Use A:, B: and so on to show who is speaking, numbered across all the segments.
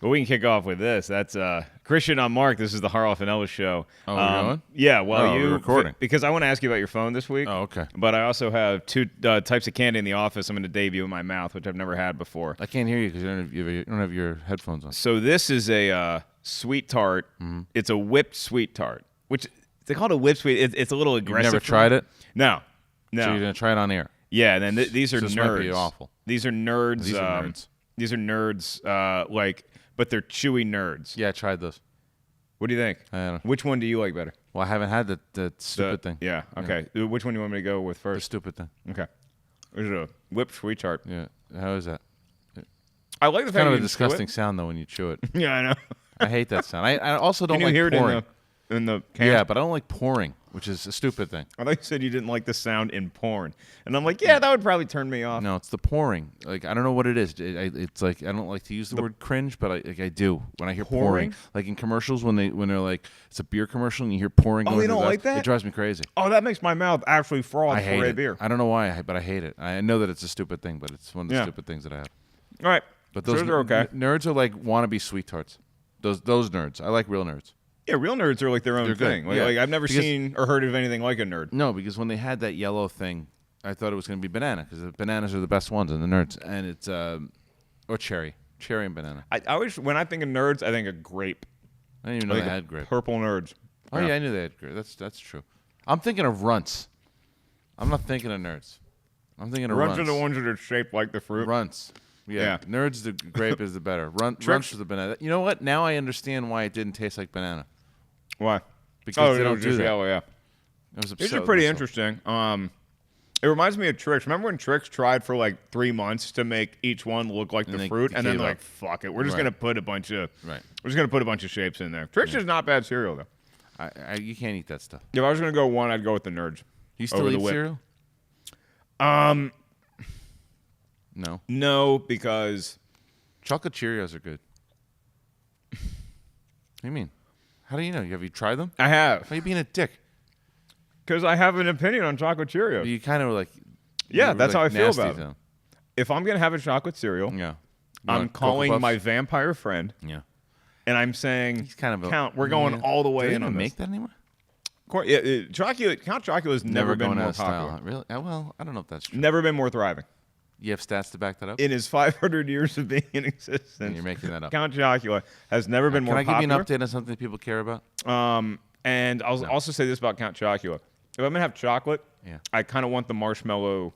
A: Well, we can kick off with this. That's Christian. I'm Mark. This is the Harloff Ellis Show.
B: Oh, we're going?
A: Yeah. Well,
B: we're recording.
A: Because I want to ask you about your phone this week.
B: Oh, okay.
A: But I also have two types of candy in the office. I'm going to debut in my mouth, which I've never had before.
B: I can't hear you because you don't have your headphones on.
A: So this is a sweet tart. Mm-hmm. It's a whipped sweet tart, which they call it a whipped sweet. It's a little aggressive.
B: You've never tried it?
A: No.
B: So you're going to try it on air?
A: Yeah. And then these are
B: so
A: nerds.
B: This might be awful.
A: These are nerds.
B: These are nerds.
A: These are nerds. But they're chewy nerds.
B: Yeah, I tried those.
A: What do you think?
B: I don't know.
A: Which one do you like better?
B: Well, I haven't had the stupid thing.
A: Yeah, okay. Yeah. Which one do you want me to go with
B: The
A: first?
B: stupid thing.
A: Okay. There's a whipped sweet tart.
B: Yeah. How is that?
A: I like the fact
B: kind of
A: you
B: a disgusting sound, though, when you chew it.
A: Yeah, I know.
B: I hate that sound. I also don't
A: Can you
B: like
A: hear
B: pouring.
A: it in the can?
B: Yeah, but I don't like pouring, which is a stupid thing.
A: I thought you said you didn't like the sound in porn. And I'm like, yeah, that would probably turn me off.
B: No, it's the pouring. Like, I don't know what it is. It's like, I don't like to use the word cringe, but I do when I hear pouring. Like in commercials when they're like, it's a beer commercial and you hear pouring.
A: Oh, you don't like that?
B: It drives me crazy.
A: Oh, that makes my mouth actually froth for a
B: it.
A: beer.
B: I don't know why, but I hate it. I know that it's a stupid thing, but it's one of the stupid things that I have.
A: All right.
B: But those
A: are okay.
B: Nerds are like wannabe sweet tarts. Those nerds. I like real nerds.
A: Yeah, real nerds are like their own thing. Like I've never seen or heard of anything like a nerd.
B: No, because when they had that yellow thing, I thought it was going to be banana because the bananas are the best ones in the nerds, and it's or cherry and banana.
A: I always when I think of nerds, I think of grape.
B: I didn't even know they had grape.
A: Purple nerds.
B: Oh yeah, I knew they had grape. That's true. I'm thinking of runts. I'm not thinking of nerds. I'm thinking of runts.
A: Runts are the ones that are shaped like the fruit.
B: Runts. Yeah. Nerds, the grape is the better. Runts are the banana. You know what? Now I understand why it didn't taste like banana.
A: Why?
B: Because they don't do that.
A: Yellow, yeah. These are pretty interesting. It reminds me of Trix. Remember when Trix tried for like 3 months to make each one look like the fruit, and then like, fuck it, we're just gonna put a bunch of shapes in there. Trix is not bad cereal though.
B: You can't eat that stuff.
A: If I was gonna go one, I'd go with the nerds.
B: You still eat cereal? No.
A: No, because
B: chocolate Cheerios are good. What do you mean? How do you know? Have you tried them?
A: I have.
B: Why are you being a dick?
A: Because I have an opinion on chocolate Cheerios.
B: You kind of were like...
A: Yeah, that's how I feel about it. If I'm going to have a chocolate cereal, I'm calling my vampire friend.
B: Yeah.
A: And I'm saying,
B: he's kind of
A: Count, we're going all the way in on this.
B: Do they make that anymore?
A: Count Chocula has never been more popular.
B: Style. Really? Well, I don't know if that's true.
A: Never been more thriving.
B: You have stats to back that up?
A: In his 500 years of being in existence,
B: and you're making that up.
A: Count Chocula has never been more popular.
B: Can I give you an update on something people care about?
A: And I'll also say this about Count Chocula. If I'm going to have chocolate, I kind of want the marshmallow.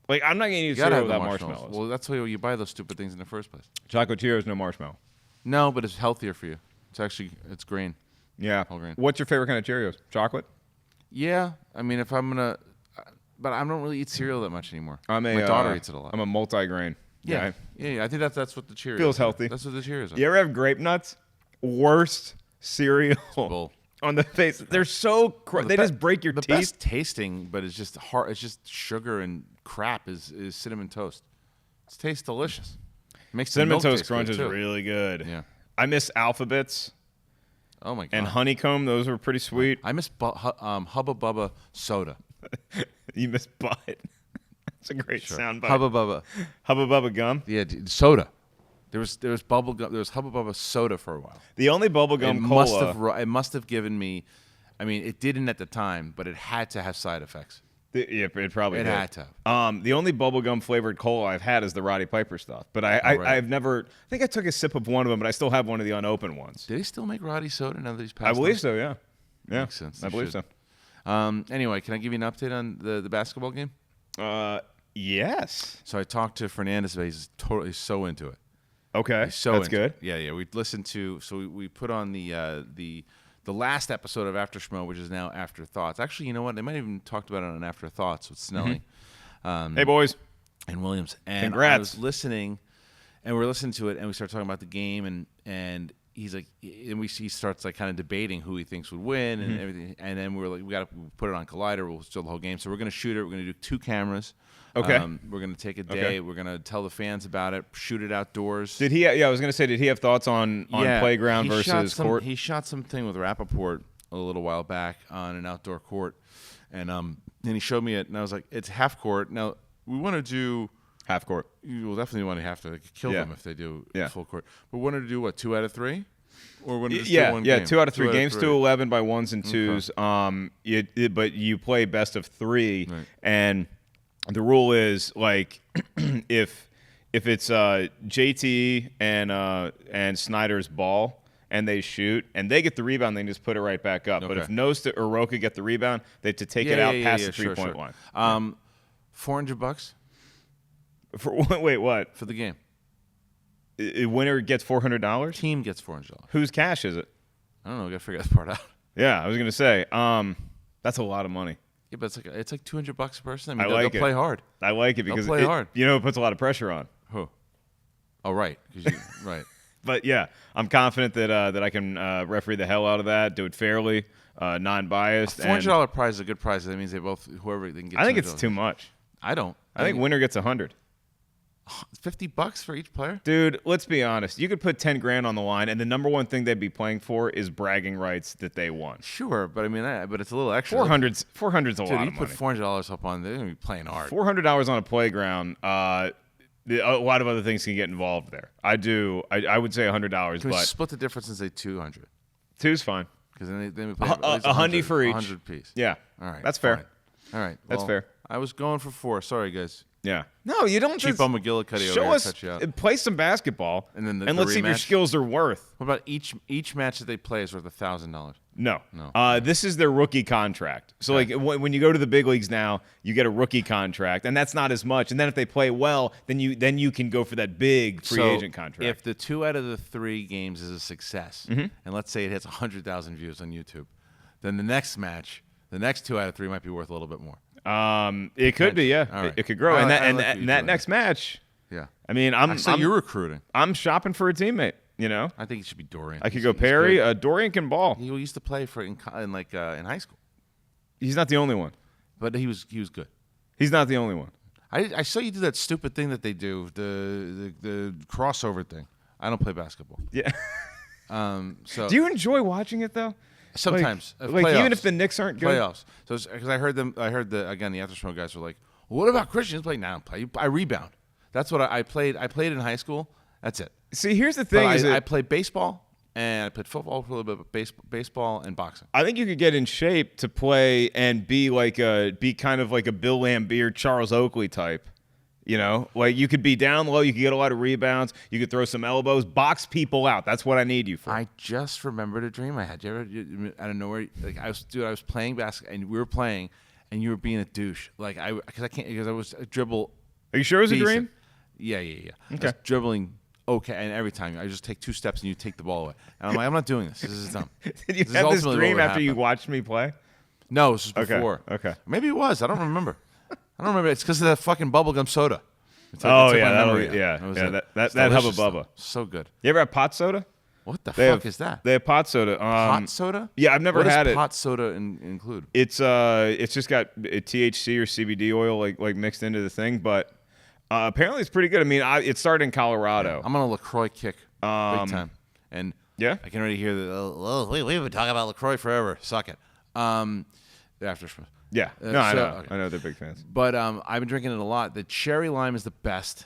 A: Like, I'm not going to eat cereal without marshmallows.
B: Well, that's why you buy those stupid things in the first place.
A: Chocolate Cheerios, no marshmallow.
B: No, but it's healthier for you. It's green.
A: Yeah.
B: Whole grain.
A: What's your favorite kind of Cheerios? Chocolate?
B: Yeah. I mean, if I'm going to... But I don't really eat cereal that much anymore. My daughter eats it a lot.
A: I'm a multi-grain guy.
B: Yeah. I think that's what the Cheerios
A: feels healthy.
B: That's what the Cheerios are.
A: You ever have grape nuts? Worst cereal on the face. They're so they just break your teeth.
B: The best tasting, but it's just hard. It's just sugar and crap. Is cinnamon toast. It tastes delicious. It makes
A: cinnamon toast crunch is really good.
B: Yeah.
A: I miss Alphabets.
B: Oh my god.
A: And honeycomb. Those were pretty sweet.
B: I miss Hubba Bubba soda.
A: You miss butt. That's a great sound bite.
B: Hubba Bubba.
A: Hubba Bubba gum?
B: Yeah, soda. There was bubble gum. There was Hubba Bubba soda for a while.
A: The only bubble gum cola.
B: It must have given me. I mean, it didn't at the time, but it had to have side effects.
A: It probably did.
B: It had to have.
A: The only bubblegum flavored cola I've had is the Roddy Piper stuff. But I've never. I think I took a sip of one of them, but I still have one of the unopened ones.
B: Do they still make Roddy soda now that he's passed?
A: I believe so. Yeah. Yeah.
B: Makes sense.
A: I believe so.
B: Anyway, can I give you an update on the basketball game?
A: Yes.
B: So I talked to Fernandez about it. He's totally so into it.
A: Okay. That's good.
B: Yeah. We listened to. So we put on the last episode of After Schmo, which is now After Thoughts. Actually, you know what? They might have even talked about it on After Thoughts with Snelling.
A: Hey boys.
B: And Williams. And
A: congrats.
B: I was listening, and we're listening to it, and we start talking about the game, and he's like, and he starts like kind of debating who he thinks would win and everything, and then we got to put it on Collider. We'll still the whole game, so we're gonna shoot it. We're gonna do 2 cameras.
A: Okay.
B: We're gonna take a day.
A: Okay.
B: We're gonna tell the fans about it. Shoot it outdoors.
A: Did he? Yeah, I was gonna say, did he have thoughts on playground versus court?
B: He shot something with Rappaport a little while back on an outdoor court, and he showed me it, and I was like, it's half court. Now we want to do
A: Half court.
B: You will definitely want to have to kill them if they do full court. But want to do what, 2 out of 3? Or when just do one game?
A: 2 out of 3 games to 11 by 1s and 2s. Okay. But you play best of 3, right. And the rule is like if it's JT and Snyder's ball and they shoot and they get the rebound, they can just put it right back up. Okay. But if Nost or Roca get the rebound, they have to take it out past the 3-point line.
B: $400.
A: For wait, what?
B: For the game.
A: Winner gets $400.
B: Team gets $400.
A: Whose cash is it?
B: I don't know. Got to figure that part out.
A: Yeah, I was gonna say. That's a lot of money.
B: Yeah, but it's like $200 a person. I mean,
A: they'll
B: play hard.
A: I like it because
B: they'll play hard.
A: It puts a lot of pressure on.
B: Who? Oh, right. Right.
A: But yeah, I'm confident that I can referee the hell out of that, do it fairly, non-biased.
B: A $400 prize is a good prize. That means whoever they can get.
A: I think it's too much.
B: I don't.
A: I think winner gets $100.
B: $50 for each player?
A: Dude, let's be honest. You could put $10,000 on the line, and the number one thing they'd be playing for is bragging rights that they won.
B: Sure, but I mean, but it's a little extra.
A: $400's a lot of money.
B: Dude, you put $400 up on, they're gonna be playing hard.
A: $400 on a playground. A lot of other things can get involved there. I would say $100.
B: Can we split the difference and say $200?
A: 2's fine.
B: Because then we play
A: $100 for each.
B: 100 piece.
A: Yeah.
B: All right.
A: That's fair.
B: All right.
A: That's fair.
B: I was going for 4. Sorry, guys.
A: Yeah. No, you don't.
B: Cheapo McGillicuddy
A: show
B: over
A: us.
B: Cut you out.
A: Play some basketball,
B: and
A: let's see if your skills are worth.
B: What about each match that they play is worth $1,000?
A: No. This is their rookie contract. So like when you go to the big leagues now, you get a rookie contract, and that's not as much. And then if they play well, then you can go for that big free agent contract.
B: If the 2 out of the 3 games is a success, and let's say it hits 100,000 views on YouTube, then the next match, the next 2 out of 3 might be worth a little bit more.
A: It could be, yeah. Right. It could grow, and that next match.
B: Yeah.
A: I mean,
B: you're recruiting.
A: I'm shopping for a teammate. You know.
B: I think it should be Dorian.
A: I could go Perry. Dorian can ball.
B: He used to play in high school.
A: He's not the only one.
B: But he was good.
A: He's not the only one.
B: I saw you do that stupid thing that they do, the crossover thing. I don't play basketball.
A: Yeah.
B: So
A: do you enjoy watching it though?
B: Sometimes,
A: like even if the Knicks aren't good,
B: playoffs. So because I heard the After Smoke guys were like, well, "What about Christians playing? Now I rebound." That's what I played. I played in high school. That's it.
A: See, here's the thing:
B: I played baseball and I played football for a little bit, but baseball and boxing.
A: I think you could get in shape to play and be kind of like a Bill Laimbeer, Charles Oakley type. You know, like you could be down low, you could get a lot of rebounds, you could throw some elbows, box people out. That's what I need you for.
B: I just remembered a dream I had. I don't know where. Like I was playing basketball, and we were playing, and you were being a douche. Like because I was a dribble.
A: Are you sure it was a dream?
B: Yeah.
A: Okay.
B: I was dribbling. Okay, and every time I just take 2 steps and you take the ball away. And I'm like, I'm not doing this. This is dumb.
A: Did you have this dream after you watched me play?
B: No, this was before.
A: Okay.
B: Maybe it was. I don't remember. It's because of that fucking bubblegum soda.
A: That Hubba Bubba.
B: So good.
A: You ever have pot soda?
B: What the fuck is that?
A: They have pot soda.
B: Pot soda?
A: Yeah, I've never had it.
B: What does pot soda include?
A: It's just got THC or CBD oil like mixed into the thing, but apparently it's pretty good. I mean, it started in Colorado.
B: Yeah, I'm on a LaCroix kick, big time, and
A: yeah,
B: I can already hear we've been talking about LaCroix forever. Suck it. After.
A: Yeah, I know. Okay. I know they're big fans.
B: But I've been drinking it a lot. The cherry lime is the best.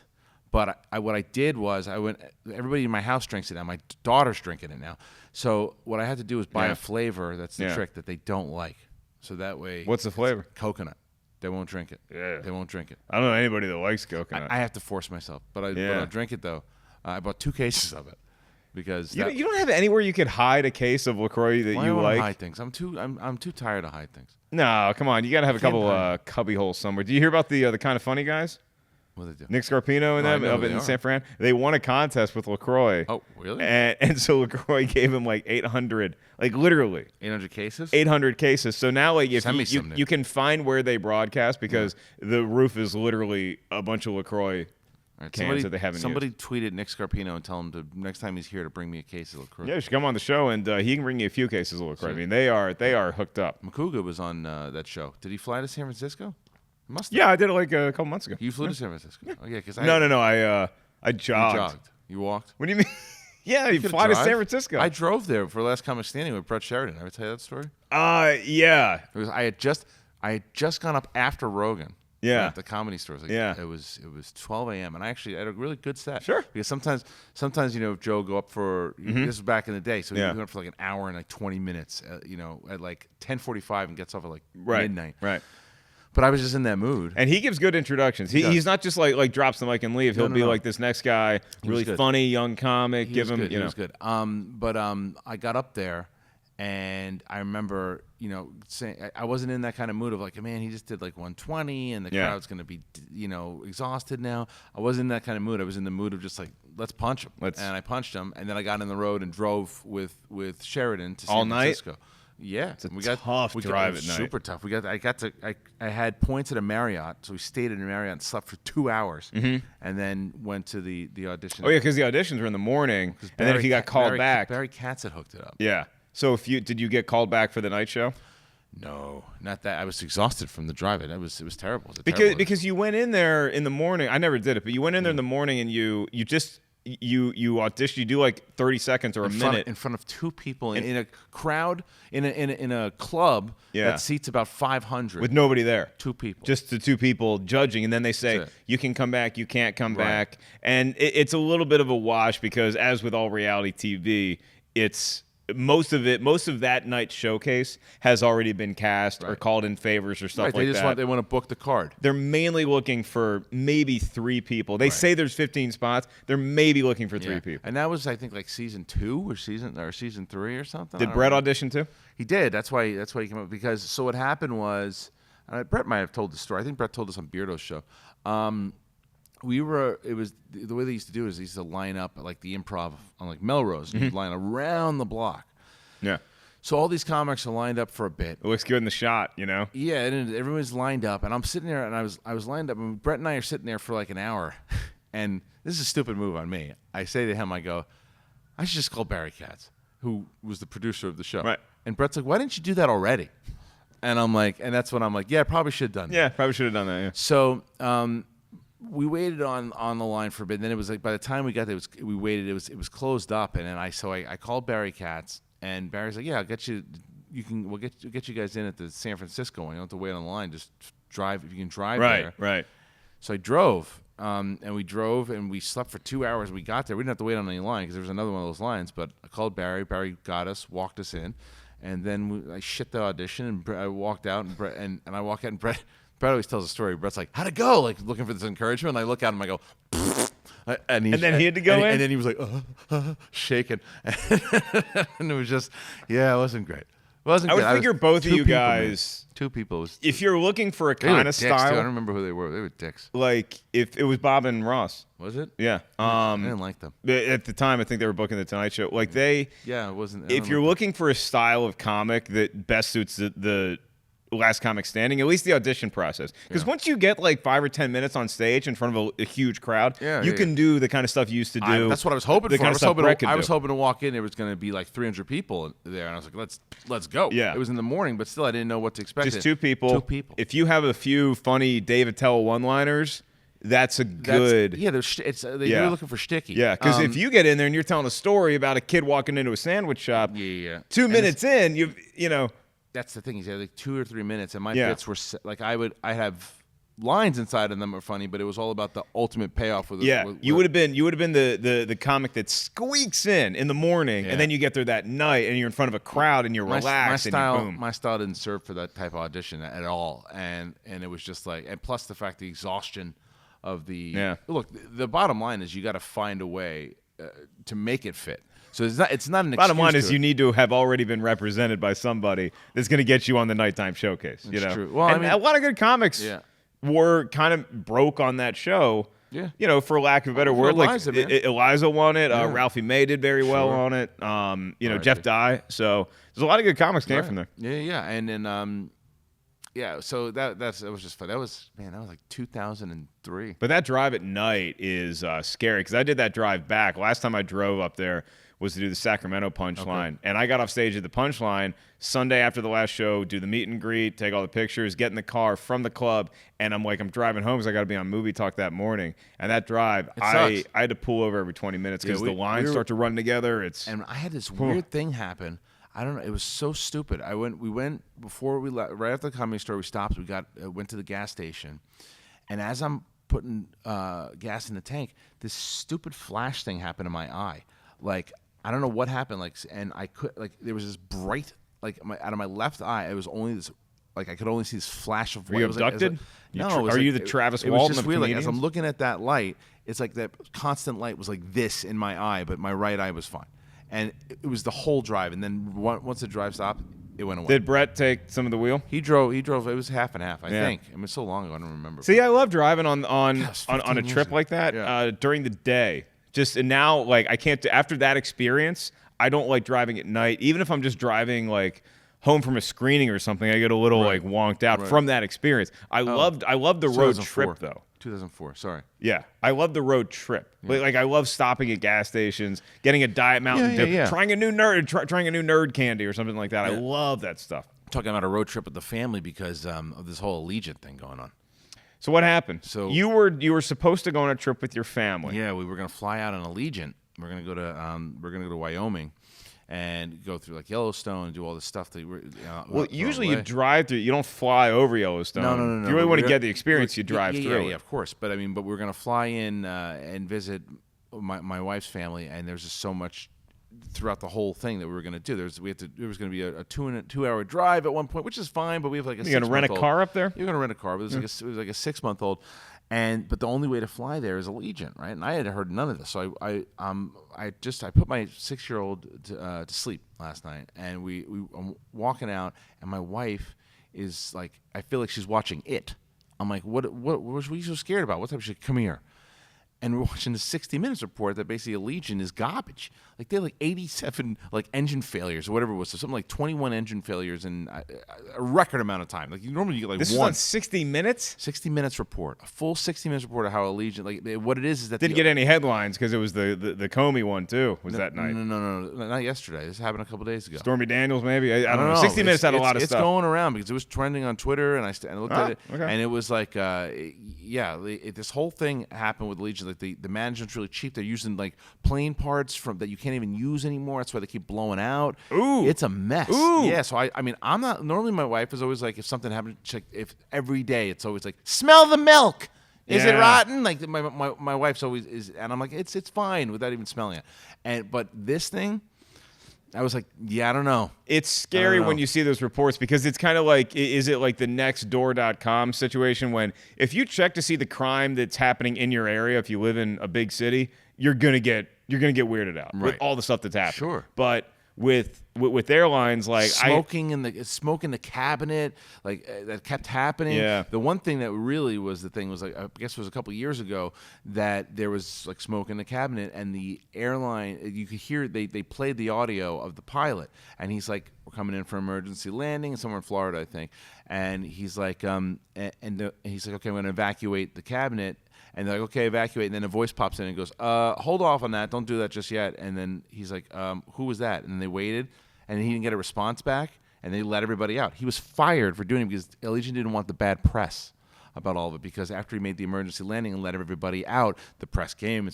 B: But what I did was everybody in my house drinks it now. My daughter's drinking it now. So what I had to do was buy a flavor that's the trick that they don't like. So that way.
A: What's the flavor?
B: Coconut. They won't drink it.
A: Yeah.
B: They won't drink it.
A: I don't know anybody that likes coconut.
B: I have to force myself. But I'll drink it, though. I bought 2 cases of it. Because
A: you don't have anywhere you could hide a case of LaCroix that you like.
B: Hide things. I'm too tired to hide things.
A: No, come on. You got to have a couple cubby holes somewhere. Do you hear about the kind of funny guys?
B: What do they do?
A: Nick Scarpino and them up in San Fran. They won a contest with LaCroix.
B: Oh, really?
A: And so LaCroix gave him like 800, like literally
B: 800 cases.
A: 800 cases. So now like if
B: you
A: can find where they broadcast because the roof is literally a bunch of LaCroix. Cans that they haven't
B: somebody tweeted Nick Scarpino and tell him to next time he's here to bring me a case of LaCroix.
A: Yeah, you should come on the show and he can bring you a few cases of LaCroix. I mean, they are hooked up.
B: Makuga was on that show. Did he fly to San Francisco? Must have.
A: Yeah, I did it like a couple months ago.
B: You flew to San Francisco?
A: Yeah.
B: Oh yeah, because
A: no, I jogged.
B: You jogged. You walked.
A: What do you mean? Yeah, you fly to San Francisco.
B: I drove there for Last Comic Standing with Brett Sheridan. Ever tell you that story?
A: Yeah.
B: I had just gone up after Rogan. at the Comedy Stores. Like, it was 12 a.m. and I actually had a really good set.
A: Sure.
B: Because sometimes Joe go up for this was back in the day, so he went up for like an hour and like 20 minutes. At like 10:45 and gets off at like midnight.
A: Right.
B: But I was just in that mood.
A: And he gives good introductions. He's not just like drops the mic and leave. He'll be like this next guy, really funny young comic. He was
B: good. But I got up there, and I remember saying I wasn't in that kind of mood of like, man, he just did like 120, and the crowd's gonna be exhausted now. I wasn't in that kind of mood. I was in the mood of just like, let's punch him. And I punched him, and then I got on the road and drove with Sheridan to San Francisco. Yeah,
A: it's a tough drive at night.
B: Super tough. I had points at a Marriott, so we stayed in a Marriott and slept for 2 hours, and then went to the audition.
A: Oh yeah, because the auditions were in the morning, and then if you got called back,
B: Barry Katz had hooked it up.
A: Yeah. So did you get called back for the night show?
B: No, not that. I was exhausted from the drive. It was terrible.
A: Because you went in there in the morning. I never did it, but you went in there in the morning and you audition. You do like 30 seconds or a minute
B: in front of two people in a crowd in a club that seats about 500
A: with nobody there.
B: Two people,
A: just the two people judging, and then they say you can come back, you can't come back, and it's a little bit of a wash because, as with all reality TV, it's. Most of that night's showcase has already been cast or called in favors or stuff like that.
B: They want to book the card.
A: They're mainly looking for maybe 3 people. They say there's 15 spots. They're maybe looking for 3 people.
B: And that was, I think, like season 2 or season 3 or something.
A: Did Brett audition too?
B: He did. That's why he came up. Because so what happened was, Brett might have told the story. I think Brett told us on Beardo's show. It was the way they used to do it is they used to line up at like the Improv on like Melrose, and you'd line around the block.
A: Yeah.
B: So all these comics are lined up for a bit.
A: It looks good in the shot,
B: Yeah, and everyone's lined up, and I'm sitting there, and I was lined up, and Brett and I are sitting there for like an hour, and this is a stupid move on me. I say to him, I go, I should just call Barry Katz, who was the producer of the show.
A: Right.
B: And Brett's like, why didn't you do that already? And I'm like, and that's when I'm like, yeah, probably should have done that.
A: Yeah, probably should have done that. Yeah.
B: So. We waited on the line for a bit. And then it was like by the time we got there, we waited. It was closed up, and then I called Barry Katz, and Barry's like, "Yeah, I'll get you. We'll get you guys in at the San Francisco one. You don't have to wait on the line. Just drive if you can drive there."
A: Right.
B: So I drove, and we slept for 2 hours. We got there. We didn't have to wait on any line because there was another one of those lines. But I called Barry. Barry got us, walked us in, and then I shit the audition, and I walked out, and I walk out, and Brett always tells a story. Brett's like, how'd it go? Like, looking for this encouragement. And I look at him, I go, and then
A: he had to go in?
B: And then he was like, shaking. And it was just, it wasn't great. I
A: would figure both of you guys.
B: 2 people.
A: If you're looking for a kind of style.
B: Too. I don't remember who they were. They were dicks.
A: Like, if it was Bob and Ross.
B: Was it?
A: Yeah.
B: I didn't like them.
A: At the time, I think they were booking The Tonight Show. Like,
B: it wasn't.
A: If you're looking for a style of comic that best suits the last comic standing, at least the audition process, because once you get like 5 or 10 minutes on stage in front of a huge crowd, you can do the kind of stuff you used to do.
B: That's what I was hoping for. I was hoping to walk in, there was going to be like 300 people there, and I was like, let's go.
A: Yeah,
B: it was in the morning, but still I didn't know what to expect.
A: Just 2 people. If you have a few funny Dave Attell one-liners, that's a good.
B: You're looking for sticky.
A: Yeah, because if you get in there and you're telling a story about a kid walking into a sandwich shop, 2 minutes in, you know.
B: That's the thing. He's had like 2 or 3 minutes, and my bits were like I have lines inside of them are funny, but it was all about the ultimate payoff. You would have been the comic that squeaks in the morning, and then you get there that night, and you're in front of a crowd, and you're relaxed. My style didn't serve for that type of audition at all, and it was just like, and plus the fact the exhaustion of the look. The bottom line is you got to find a way to make it fit. So it's not an excuse.
A: Bottom line is you need to have already been represented by somebody that's going to get you on the nighttime showcase.
B: That's true. Well,
A: and a lot of good comics were kind of broke on that show.
B: Yeah.
A: For lack of a better word,
B: Eliza,
A: like Eliza won it. Ralphie May did very well on it. Jeff Dye. So there's a lot of good comics came from there.
B: Yeah. And then so that was just fun. That was like 2003.
A: But that drive at night is scary because I did that drive back. Last time I drove up there was to do the Sacramento Punchline. And I got off stage at the Punchline Sunday after the last show, do the meet and greet, take all the pictures, get in the car from the club, and I'm driving home because I got to be on Movie Talk that morning. And that drive, I had to pull over every 20 minutes because the lines start to run together.
B: And I had this weird thing happen. I don't know. It was so stupid. We went before we left. Right after the Comedy Store, we stopped. We went to the gas station, and as I'm putting gas in the tank, this stupid flash thing happened in my eye. Like I don't know what happened. And I could there was this bright out of my left eye. It was only this. I could only see this flash of light.
A: Were you abducted?
B: No.
A: Are you the Travis Walton?
B: It was just weird.
A: As
B: I'm looking at that light, it's like that constant light was like this in my eye, but my right eye was fine. And it was the whole drive. And then once the drive stopped, it went away.
A: Did Brett take some of the wheel?
B: He drove. It was half and half, I think. I mean, it's so long ago, I don't remember.
A: See, I love driving on a trip like that during the day. And now, I can't. After that experience, I don't like driving at night. Even if I'm just driving home from a screening or something, I get a little wonked out from that experience. I loved the road trip though.
B: 2004. Sorry.
A: Yeah, I love the road trip. Yeah. I love stopping at gas stations, getting a Diet Mountain Dew, trying a new nerd candy or something like that. Yeah. I love that stuff.
B: Talking about a road trip with the family because of this whole Allegiant thing going on.
A: So what happened? So you were supposed to go on a trip with your family.
B: Yeah, we were going to fly out on Allegiant. We're going to go to Wyoming. And go through Yellowstone and do all this stuff.
A: Well, usually you drive through. You don't fly over Yellowstone.
B: No.
A: If you really want to get the experience, you drive through.
B: Yeah, of course. But we're going to fly in and visit my wife's family, and there's just so much throughout the whole thing that we were going to do. There was going to be a 2-hour drive at one point, which is fine. But we have a 6-month-old.
A: You're going to rent a car up there?
B: You're going to rent a car, but it was like a 6-month-old. But the only way to fly there is Allegiant, right? And I had heard none of this, so I put my 6-year-old to sleep last night, and I'm walking out, and my wife is like, I feel like she's watching It. I'm like, what are you so scared about? What's up? She's like, come here. And we're watching the 60 Minutes report that basically Allegiant is garbage. They had 87 engine failures or whatever it was. So something like 21 engine failures in a record amount of time. Normally you get
A: this
B: one.
A: This is on 60 Minutes?
B: 60 Minutes report. A full 60 Minutes report of how Allegiant, what it is that...
A: Didn't get any headlines because it was the Comey one too, that night.
B: No, not yesterday. This happened a couple days ago.
A: Stormy Daniels maybe? I don't know. 60 Minutes had a lot of stuff.
B: It's going around because it was trending on Twitter and I looked at it and it was this whole thing happened with Allegiant. The management's really cheap. They're using plane parts that you can't even use anymore. That's why they keep blowing out.
A: Ooh,
B: it's a mess.
A: Ooh.
B: Yeah. So I'm not normally. My wife is always if something happens, if every day it's always smell the milk. Is it rotten? My wife's always is, and I'm like it's fine without even smelling it. But this thing. I was like, I don't know.
A: It's scary when you see those reports because it's kind of is it like the nextdoor.com situation when if you check to see the crime that's happening in your area, if you live in a big city, you're gonna get weirded out with all the stuff that's happening. Sure. But with airlines
B: smoking in the cabinet that kept happening.
A: Yeah.
B: The one thing that really was the thing was I guess it was a couple of years ago that there was smoke in the cabinet and the airline you could hear they played the audio of the pilot and he's like we're coming in for emergency landing somewhere in Florida I think and he's like he's like okay I'm going to evacuate the cabinet. And they're like, okay, evacuate. And then a voice pops in and goes, hold off on that. Don't do that just yet. And then he's like, who was that? And they waited, and he didn't get a response back, and they let everybody out. He was fired for doing it because Allegiant didn't want the bad press about all of it because after he made the emergency landing and let everybody out, the press came and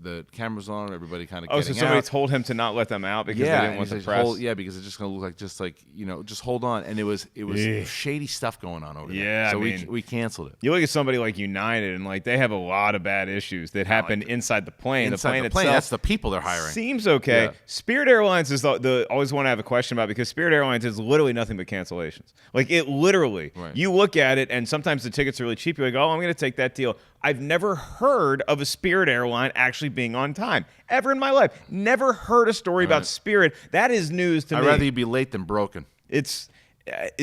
B: the cameras on, everybody kind of getting out.
A: Oh, so somebody told him to not let them out because they didn't want the press?
B: Because it's just going to look just hold on. And it was shady stuff going on over there.
A: Yeah,
B: so we canceled it.
A: You look at somebody like United and they have a lot of bad issues that happen inside the plane.
B: Inside the plane itself, that's the people they're hiring.
A: Seems okay. Yeah. Spirit Airlines is the always want to have a question about because Spirit Airlines is literally nothing but cancellations. It literally, you look at it and sometimes the tickets are really cheap. You're like, I'm going to take that deal. I've never heard of a Spirit airline actually being on time ever in my life. Never heard a story about Spirit. That is news to me.
B: I'd rather you be late than broken.
A: It's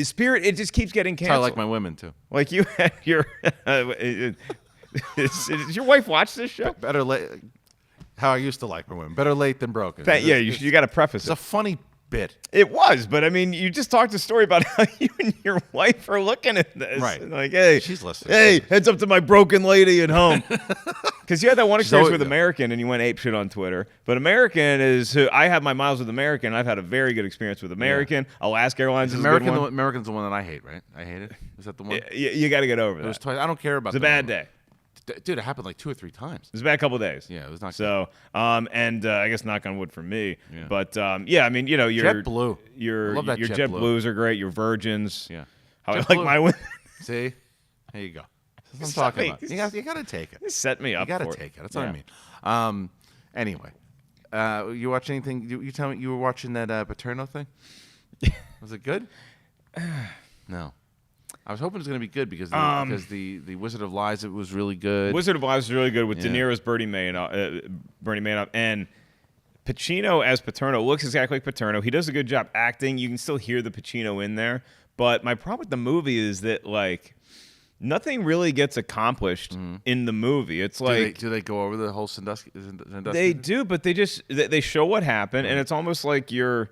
A: Spirit. It just keeps getting canceled.
B: I like my women too.
A: Like you had your. Does your wife watch this show?
B: Better late. How I used to like my women. Better late than broken.
A: You got to preface it.
B: It's a funny bit.
A: It was, but you just talked a story about how you and your wife are looking at this.
B: Right.
A: Hey,
B: she's listening.
A: Hey, heads up to my broken lady at home. Because you had that one experience with American and you went apeshit on Twitter. But American is I have my miles with American. I've had a very good experience with American. Yeah. Alaska Airlines is a good one.
B: American's the one that I hate, right? I hate it. Is that the one?
A: You got to get over that.
B: It was twice. I don't care about
A: it. It's a bad day.
B: Dude, it happened like 2 or 3 times.
A: It was a bad couple of days.
B: Yeah, it was not
A: so.
B: Good.
A: And I guess knock on wood for me. Yeah. But yeah, I mean, your
B: JetBlue.
A: Your JetBlues are great. Your Virgins.
B: Yeah.
A: How I like my women.
B: See, there you go. That's what I'm talking about. You got to take it.
A: Set me up.
B: You got to take it. That's what I mean. Anyway, you watch anything? You tell me you were watching that Paterno thing. Was it good? No. I was hoping it was going to be good because the Wizard of Lies, it was really good.
A: Wizard of Lies was really good with De Niro's Bernie Madoff, and Pacino as Paterno looks exactly like Paterno. He does a good job acting. You can still hear the Pacino in there. But my problem with the movie is that nothing really gets accomplished in the movie. It's
B: do they go over the whole Sandusky?
A: They do, but they show what happened, and it's almost like you're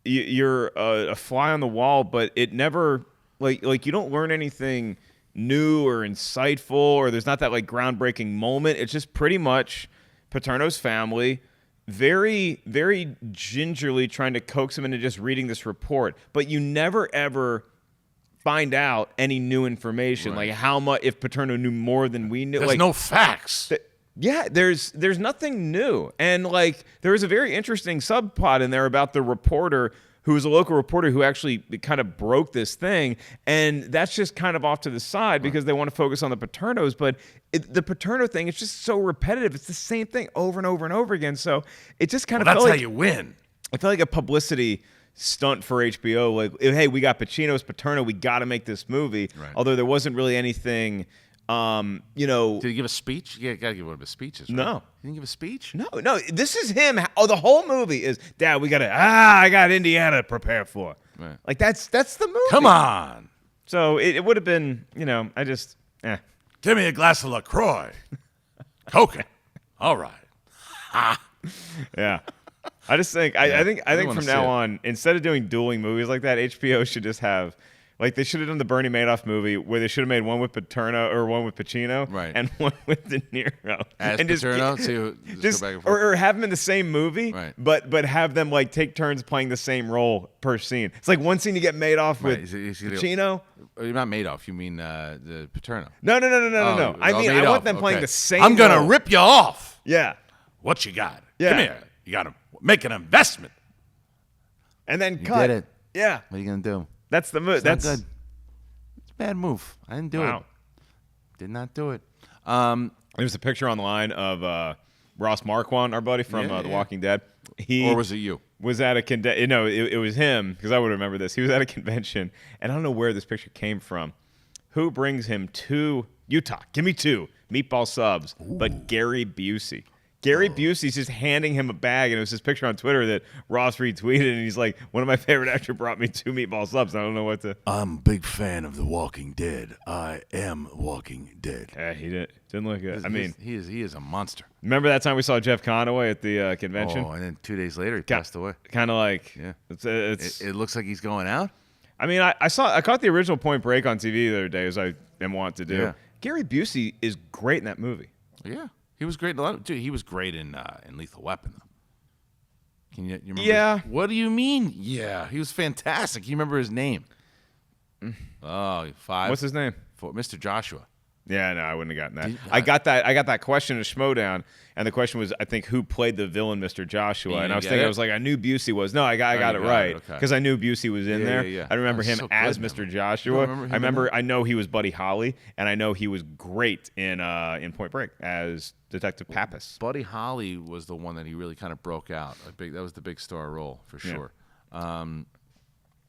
A: a fly on the wall, but it never. Like you don't learn anything new or insightful, or there's not that groundbreaking moment. It's just pretty much Paterno's family very, very gingerly trying to coax him into just reading this report. But you never ever find out any new information, like how much, if Paterno knew more than we knew.
B: There's no facts.
A: Yeah, there's nothing new. And there was a very interesting subplot in there about the reporter who was a local reporter who actually kind of broke this thing. And that's just kind of off to the side because they want to focus on the Paternos. But the Paterno thing, it's just so repetitive. It's the same thing over and over and over again. So it just kind of felt
B: that's how you win.
A: I felt like a publicity stunt for HBO. Like, hey, we got Pacino's Paterno. We got to make this movie. Right. Although there wasn't really anything... Did
B: he give a speech? Yeah, gotta give one of his speeches. Right?
A: No,
B: he didn't give a speech.
A: No. This is him. Oh, the whole movie is, Dad, we gotta. I got Indiana to prepare for. Right. That's the movie.
B: Come on.
A: So it would have been, I just.
B: Give me a glass of LaCroix. Coke. All right.
A: Yeah. I just think I think from now on, instead of doing dueling movies like that, HBO should just have. They should have done the Bernie Madoff movie where they should have made one with Paterno or one with Pacino,
B: and
A: one with De Niro.
B: As and Paterno, just
A: go back and forth. Or have them in the same movie, but have them take turns playing the same role per scene. It's like one scene you get Madoff with Pacino.
B: You're not Madoff. You mean the Paterno?
A: No. I mean, I want them playing the same.
B: I'm gonna rip you off.
A: Yeah.
B: What you got?
A: Yeah.
B: Come here. You got to make an investment.
A: And then
B: you
A: cut.
B: Did it.
A: Yeah.
B: What are you gonna do?
A: That's the move. That's
B: good. It's a bad move. I didn't do it. Did not do it.
A: There's a picture online of Ross Marquand, our buddy from The Walking Dead.
B: Or was it you?
A: Was at a convention. No, it was him because I would remember this. He was at a convention, and I don't know where this picture came from. Who brings him to Utah? Give me 2 meatball subs, but Gary Busey. Gary Busey's just handing him a bag, and it was his picture on Twitter that Ross retweeted, and he's like, one of my favorite actors brought me 2 meatball subs. I don't know what to...
B: I'm a big fan of The Walking Dead. I am Walking Dead.
A: Yeah, he didn't look good. I mean...
B: He is a monster.
A: Remember that time we saw Jeff Conaway at the convention?
B: Oh, and then 2 days later he passed away.
A: Kind of like...
B: Yeah.
A: It
B: looks like he's going out?
A: I mean, I caught the original Point Break on TV the other day, as I am wont to do.
B: Yeah.
A: Gary Busey is great in that movie.
B: Yeah. He was great. Dude, he was great in Lethal Weapon, though. Can you remember?
A: Yeah.
B: What do you mean? Yeah, he was fantastic. You remember his name? Oh, 5.
A: What's his name?
B: Mr. Joshua.
A: Yeah, no, I wouldn't have gotten that. I got that question in Schmodown, and the question was, I think, who played the villain, Mr. Joshua? And I was thinking, I knew Busey was. No, I got it right because I knew Busey was in there.
B: Yeah.
A: I remember him as Mr. Joshua. I know he was Buddy Holly, and I know he was great in Point Break as Detective Pappas.
B: Buddy Holly was the one that he really kind of broke out. That was the big star role for sure.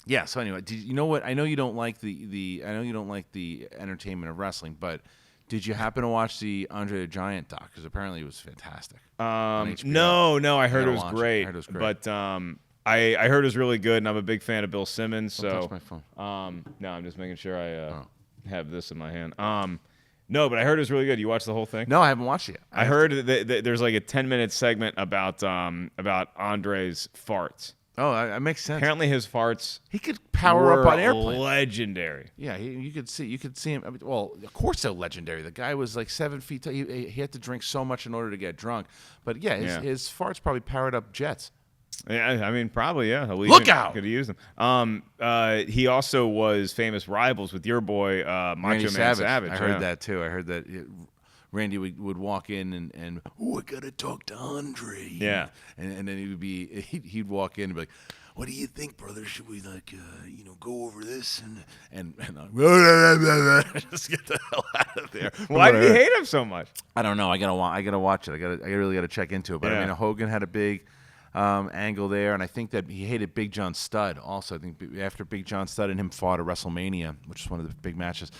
B: Yeah. So anyway, you know what? I know you don't like the entertainment of wrestling, but did you happen to watch the Andre the Giant doc? Because apparently it was fantastic.
A: No. I heard it was great. But I heard it was really good, and I'm a big fan of Bill Simmons. So
B: don't touch my phone.
A: No, I'm just making sure I have this in my hand. No, but I heard it was really good. You watched the whole thing?
B: No, I haven't watched it yet.
A: I heard that there's like a 10-minute segment about Andre's farts.
B: Oh, that makes sense.
A: Apparently, his farts
B: he could power up on airplanes.
A: Legendary.
B: Yeah, you could see him. I mean, well, of course they're legendary. The guy was like 7 feet tall. He had to drink so much in order to get drunk. But his farts probably powered up jets.
A: Yeah, I mean, probably, yeah.
B: Look out!
A: Could have used them. He also was famous rivals with your boy, Macho Man Savage.
B: I heard that, too. I heard that. Randy would walk in and I gotta talk to Andre.
A: Yeah,
B: and then he'd walk in and be like, what do you think, brother? Should we go over this and just get the hell out of there?
A: Why did you hate him so much?
B: I don't know. I gotta watch it. I really gotta check into it. But I mean, Hogan had a big angle there, and I think that he hated Big John Studd also. I think after Big John Studd and him fought at WrestleMania, which is one of the big matches,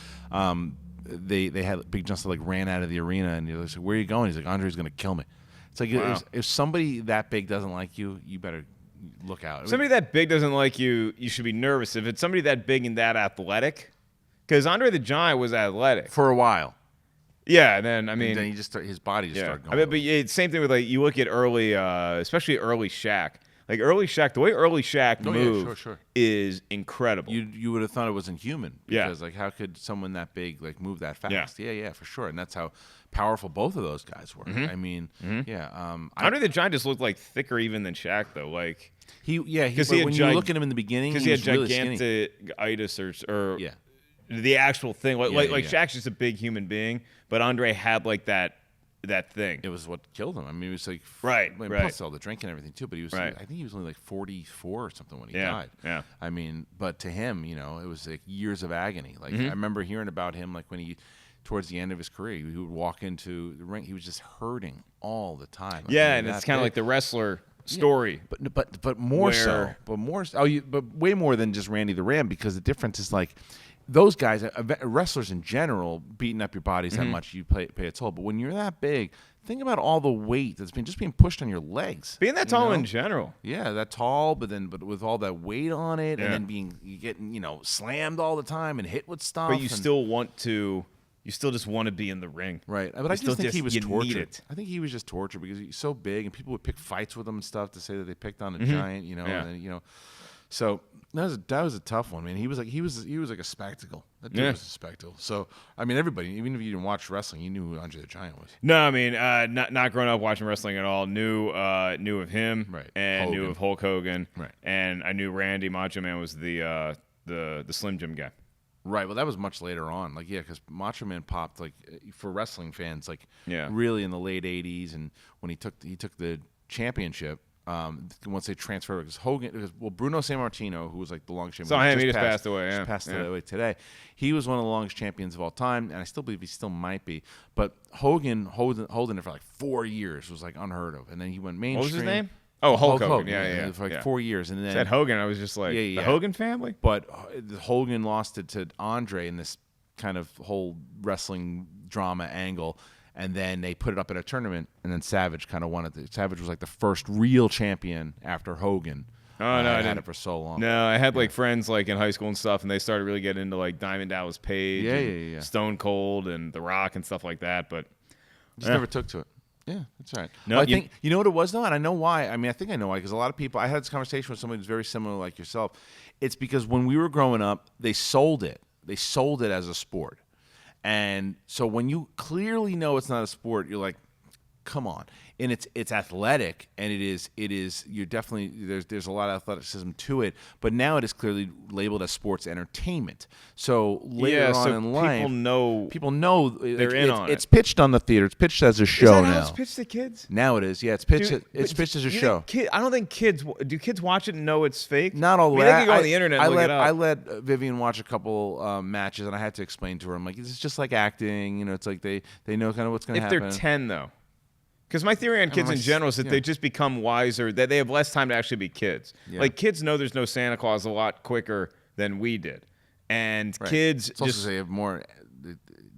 B: they had Big John Studd ran out of the arena, and he was like, "Where are you going?" He's like, "Andre's gonna kill me." It's like if somebody that big doesn't like you, you better look out.
A: If somebody that big doesn't like you, you should be nervous. If it's somebody that big and that athletic, because Andre the Giant was athletic
B: for a while.
A: Yeah, and then
B: he just his body just started going.
A: I mean, but it's same thing with you look at early, especially early Shaq. Like early Shaq, the way early Shaq moved is incredible.
B: You would have thought it wasn't human because how could someone that big move that fast? Yeah, for sure. And that's how powerful both of those guys were. I mean,
A: Andre the Giant just looked thicker even than Shaq though. When
B: you look at him in the beginning,
A: because he had gigantitis or the actual thing. Shaq's just a big human being, but Andre had that thing.
B: It was what killed him. I mean, it was
A: right.
B: Plus all the drinking and everything too. But he was, I think he was only 44 or something when he died.
A: Yeah.
B: I mean, but to him, it was years of agony. I remember hearing about him when he, towards the end of his career, he would walk into the ring. He was just hurting all the time.
A: And it's kind of like the wrestler story.
B: But more so. But way more than just Randy the Ram, because the difference is those guys, wrestlers in general, beating up your bodies that much, you pay a toll. But when you're that big, think about all the weight that's being pushed on your legs.
A: Being that tall in general.
B: Yeah, that tall, but with all that weight on it, and then getting slammed all the time and hit with stuff.
A: But you still just want to be in the ring.
B: Right. But I just think he was tortured. I think he was just tortured because he's so big, and people would pick fights with him and stuff to say that they picked on a giant, and then, so that was a tough one, man. He was like a spectacle. That dude was a spectacle. So I mean, everybody, even if you didn't watch wrestling, you knew who Andre the Giant was.
A: No, I mean, not growing up watching wrestling at all. Knew of him,
B: right?
A: And
B: Hogan.
A: Knew of Hulk Hogan,
B: right?
A: And I knew Randy Macho Man was the Slim Jim guy.
B: Right. Well, that was much later on. Because Macho Man popped for wrestling fans, really in the late '80s, and when he took the championship. Once they transferred, because Bruno Sammartino, who was the longest champion,
A: he just passed away.
B: Just passed away today. He was one of the longest champions of all time, and I still believe he still might be. But Hogan holding it for 4 years was unheard of, and then he went mainstream.
A: What was his name? Oh, Hulk Hogan. Yeah.
B: For 4 years, and then
A: said Hogan. I was just the Hogan family.
B: But Hogan lost it to Andre in this kind of whole wrestling drama angle. And then they put it up at a tournament, and then Savage kind of won it. Savage was the first real champion after Hogan.
A: Oh, no, I
B: had it for so long.
A: No, I had friends in high school and stuff, and they started really getting into Diamond Dallas Page, and Stone Cold, and The Rock, and stuff like that. But
B: just never took to it. Yeah, that's right.
A: No,
B: I think you know what it was though, and I know why. I mean, I think I know why, because a lot of people. I had this conversation with somebody who's very similar like yourself. It's because when we were growing up, they sold it. They sold it as a sport. And so when you clearly know it's not a sport, you're like, come on. And it's athletic, and it is you're definitely there's a lot of athleticism to it, but now it is clearly labeled as sports entertainment. So later on in life, people know
A: they're in on it.
B: It's pitched on the theater. It's pitched as a show now.
A: Is that how it's pitched to kids?
B: Now it is. Yeah, it's pitched. It's pitched as a show.
A: I don't think kids watch it and know it's fake.
B: Not all the way.
A: They can go on the internet and look it up.
B: I let Vivian watch a couple matches, and I had to explain to her. I'm like, it's just like acting. It's they know kind of what's going to happen.
A: If they're 10 though. Because my theory on kids in general is that they just become wiser, that they have less time to actually be kids. Yeah. Kids know there's no Santa Claus a lot quicker than we did. And kids
B: it's also they have more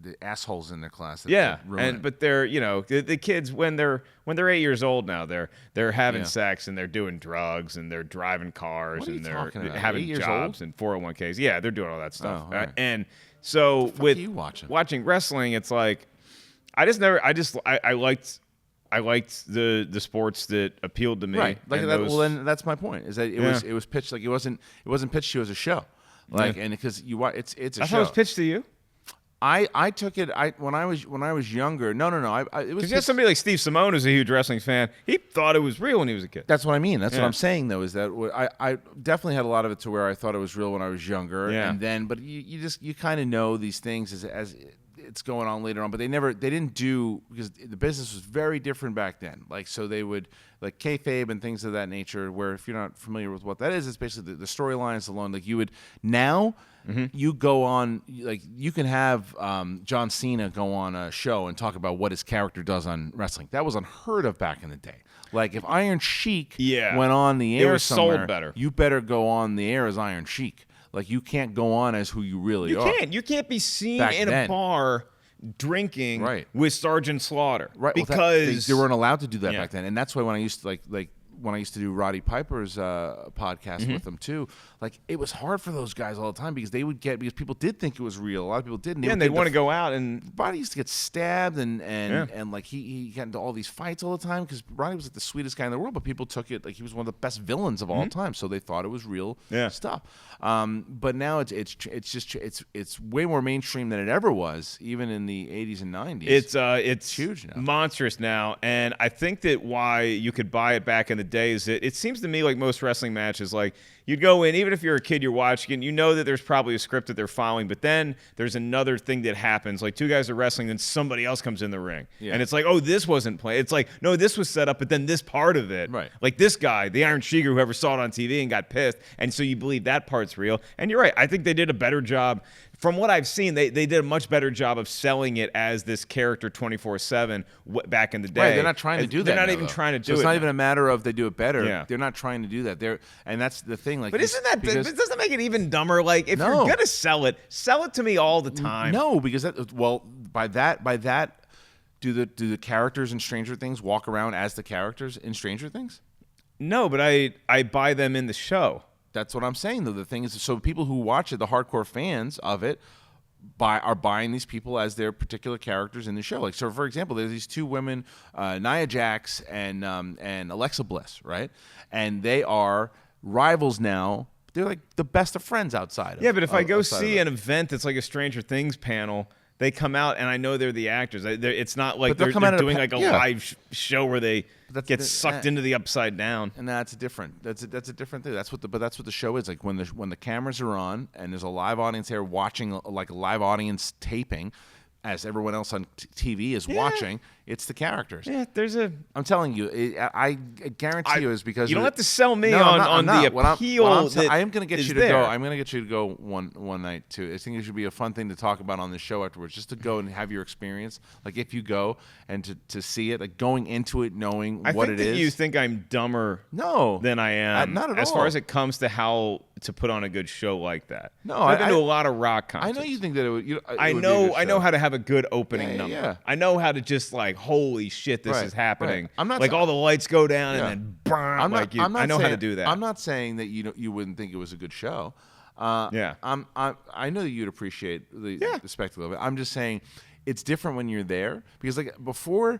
B: the assholes in their class.
A: But they're, the kids when they're 8 years old now, they're having sex and they're doing drugs and they're driving cars and they're having jobs and 401ks. Yeah, they're doing all that stuff.
B: Oh, right.
A: And so with watching wrestling, it's I liked the sports that appealed to me.
B: Right. Well, then that's my point. Is that it was pitched it wasn't pitched to you as a show. And because it's a show.
A: I thought it was pitched to you.
B: I took it when I was younger. No. It was
A: because you have somebody like Steve Simone who's a huge wrestling fan. He thought it was real when he was a kid.
B: That's what I mean. That's what I'm saying though. Is that I definitely had a lot of it to where I thought it was real when I was younger.
A: Yeah.
B: And then, but you kind of know these things as it's going on later on, but they didn't do, because the business was very different back then. Like, so they would, like kayfabe and things of that nature, where if you're not familiar with what that is, it's basically the storylines alone. Like you would now. Mm-hmm. You go on, like you can have John Cena go on a show and talk about what his character does on wrestling. That was unheard of back in the day. Like if Iron Sheik went on the air somewhere,
A: sold better.
B: You better go on the air as Iron Sheik. Like you can't go on as who you really are.
A: You can't be seen in a bar drinking with Sergeant Slaughter, because
B: they weren't allowed to do that back then. And that's why when I used to when I used to do Roddy Piper's podcast with them too, like it was hard for those guys all the time because because people did think it was real. A lot of people didn't.
A: And they'd want to go out, and
B: Roddy used to get stabbed and like he got into all these fights all the time because Roddy was like the sweetest guy in the world, but people took it like he was one of the best villains of all time, so they thought it was real stuff. But now it's way more mainstream than it ever was, even in the 80s and 90s.
A: It's
B: huge now,
A: monstrous now, and I think that why you could buy it back in the day is that it seems to me like most wrestling matches, like you'd go in, even if you're a kid, you're watching, you know that there's probably a script that they're following, but then there's another thing that happens. Like two guys are wrestling, then somebody else comes in the ring. Yeah. And it's like, oh, this wasn't planned. It's like, no, this was set up, but then this part of it.
B: Right.
A: Like this guy, the Iron Sheik, whoever saw it on TV and got pissed. And so you believe that part's real. And you're right. I think they did a better job. From what I've seen, they did a much better job of selling it as this character 24/7 back in the day.
B: Right, they're not trying to do that.
A: They're not even trying to do it.
B: It's not even a matter of they do it better.
A: Yeah.
B: They're not trying to do that. And that's the thing. Like,
A: but doesn't make it even dumber? Like, if you're gonna sell it to me all the time.
B: No, because by that, do the characters in Stranger Things walk around as the characters in Stranger Things?
A: No, but I buy them in the show.
B: That's what I'm saying, though. The thing is, so people who watch it, the hardcore fans of it, are buying these people as their particular characters in the show. Like, so for example, there's these two women, Nia Jax and Alexa Bliss, right? And they are rivals now. They're like the best of friends outside.
A: But if I go see an event that's like a Stranger Things panel, they come out and I know they're the actors. It's not like they're doing like a live show where they get sucked into the upside down.
B: And that's a different thing. That's what the show is. Like when the cameras are on and there's a live audience there watching, like a live audience taping, as everyone else on TV is watching, it's the characters.
A: Yeah,
B: I'm telling you, I guarantee you is because
A: you don't have to sell me on the appeal.
B: I am going to get you to go. I'm going to get you to go one night too. I think it should be a fun thing to talk about on the show afterwards, just to go and have your experience. Like if you go and to see it, like going into it knowing what it is.
A: You think I'm dumber than I am.
B: Not at all.
A: As far as it comes to how to put on a good show like that.
B: No,
A: I've been to a lot of rock concerts.
B: I know you think that it would.
A: I know how to have a good opening number. Yeah. I know how to just like, holy shit, this is happening. Right. I'm not like all the lights go down and then burn. I know how to do that.
B: I'm not saying that you wouldn't think it was a good show. I know that you'd appreciate the spectacle of it. I'm just saying it's different when you're there because like before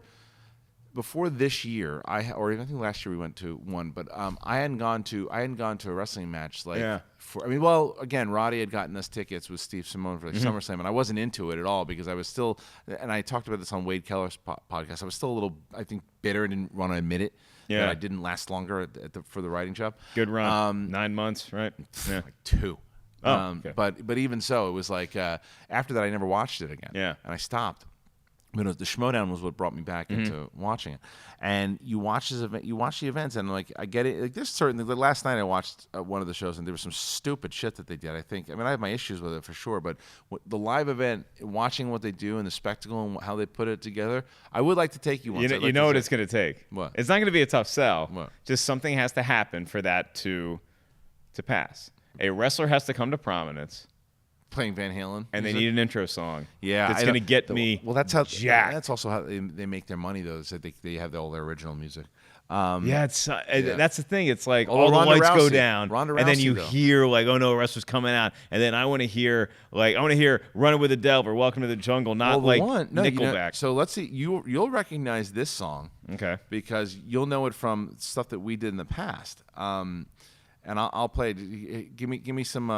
B: this year, I think last year we went to one, but I hadn't gone to a wrestling match again, Roddy had gotten us tickets with Steve Simone for SummerSlam, and I wasn't into it at all because I was still, and I talked about this on Wade Keller's podcast. I was still a little, I think, bitter and didn't want to admit it. Yeah, that I didn't last longer for the writing job.
A: Good run, 9 months, right?
B: Yeah, like 2.
A: Okay.
B: But even so, it was like after that I never watched it again.
A: Yeah,
B: and I stopped. But the Schmodown was what brought me back into watching it. And you watch this event, you watch the events, and like I get it. Like there's certainly last night I watched one of the shows, and there was some stupid shit that they did. I have my issues with it for sure, but the live event, watching what they do and the spectacle and how they put it together, I would like to take you once.
A: You know what it's going to take.
B: What?
A: It's not going to be a tough sell.
B: What?
A: Just something has to happen for that to pass. A wrestler has to come to prominence.
B: Playing Van Halen,
A: and they need an intro song.
B: Yeah,
A: that's going to get me.
B: Well, that's how.
A: jacked.
B: That's also how they make their money, though. Is that they have all their original music.
A: That's the thing. It's like all the lights go down, and then you hear like, oh no, a wrestler's coming out, and then I want to hear "Running with the Devil" or "Welcome to the Jungle," not Nickelback.
B: So let's see. You'll recognize this song,
A: okay?
B: Because you'll know it from stuff that we did in the past. And I'll play it. Give me some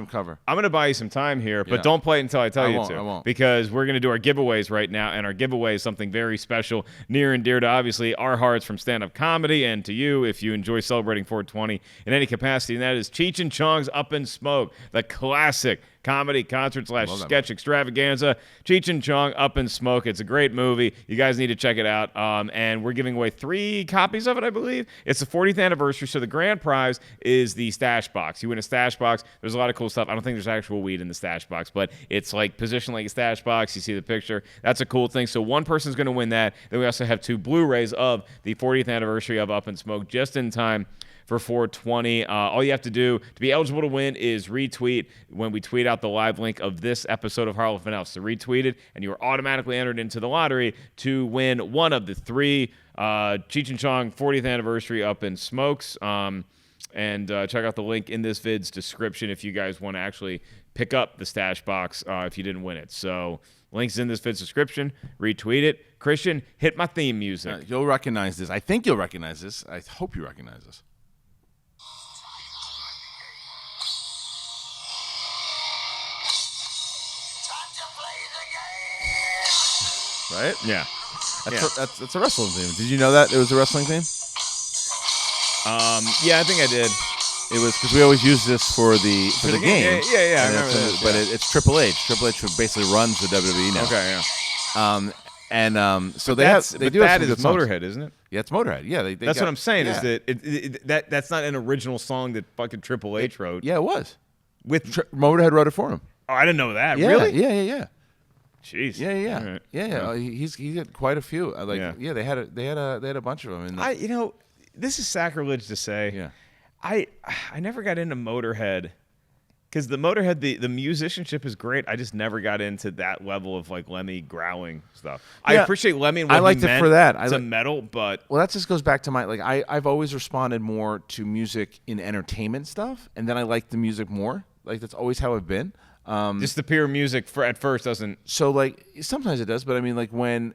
B: cover.
A: I'm gonna buy you some time here, but don't play it until I tell you to.
B: I won't.
A: Because we're gonna do our giveaways right now, and our giveaway is something very special, near and dear to obviously our hearts from stand-up comedy, and to you if you enjoy celebrating 420 in any capacity, and that is Cheech and Chong's "Up in Smoke," the classic comedy, concert / sketch extravaganza. Cheech and Chong, Up in Smoke. It's a great movie. You guys need to check it out. And we're giving away 3 copies of it, I believe. It's the 40th anniversary, so the grand prize is the stash box. You win a stash box. There's a lot of cool stuff. I don't think there's actual weed in the stash box, but it's like positioned like a stash box. You see the picture. That's a cool thing. So one person's going to win that. Then we also have 2 Blu-rays of the 40th anniversary of Up in Smoke just in time for 420. All you have to do to be eligible to win is retweet when we tweet out the live link of this episode of Harloff Ellis. So retweet it, and you are automatically entered into the lottery to win one of the 3 Cheech and Chong 40th anniversary Up in Smokes. And check out the link in this vid's description if you guys want to actually pick up the stash box if you didn't win it. So links in this vid's description. Retweet it. Christian, hit my theme music.
B: You'll recognize this. I think you'll recognize this. I hope you recognize this. Right?
A: Yeah.
B: That's a wrestling theme. Did you know that it was a wrestling theme?
A: Yeah, I think I did.
B: It was because we always use this for the game.
A: Yeah. I remember that.
B: But it's Triple H. Triple H basically runs the WWE now.
A: Okay,
B: yeah. So they do
A: that
B: have
A: is Motorhead, isn't it?
B: Yeah, it's Motorhead. Yeah,
A: that's what I'm saying. Is that that's not an original song that fucking Triple H wrote?
B: Yeah, it was.
A: With
B: Motorhead wrote it for him.
A: Oh, I didn't know that.
B: Yeah,
A: Really?
B: Yeah.
A: Jeez.
B: Yeah.
A: Right.
B: Yeah. He had quite a few. They had a bunch of them.
A: This is sacrilege to say.
B: Yeah.
A: I never got into Motorhead because the Motorhead the musicianship is great. I just never got into that level of like Lemmy growling stuff. Yeah, I appreciate Lemmy and what
B: I liked
A: he
B: it
A: meant
B: for that.
A: to metal, but
B: that just goes back to my I've always responded more to music in entertainment stuff, and then I like the music more. Like that's always how I've been.
A: Just the pure music at first doesn't.
B: So like sometimes it does, but I mean like when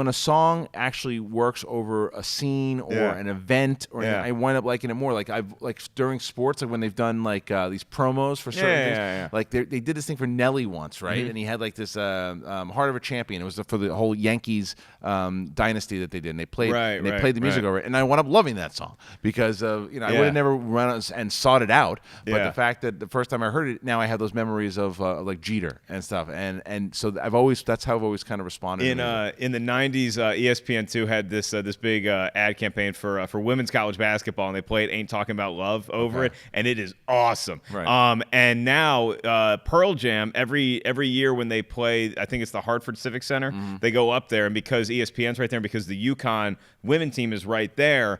B: a song actually works over a scene or an event, or I wind up liking it more. Like I've during sports, like when they've done like these promos for certain things. Like they did this thing for Nelly once, right? Mm-hmm. And he had like this Heart of a Champion. It was for the whole Yankees dynasty that they did. And they played the music over it, and I wound up loving that song because I would have never run and sought it out. But the fact that the first time I heard it, now I have those memories of like Jeter and stuff, and so that's how I've always kind of responded.
A: In the 90s, ESPN2 had this big ad campaign for women's college basketball, and they played "Ain't Talking About Love" over it, and it is awesome.
B: Right.
A: And now Pearl Jam every year when they play, I think it's the Hartford Civic Center, they go up there, and because ESPN's right there, and because the UConn women team is right there,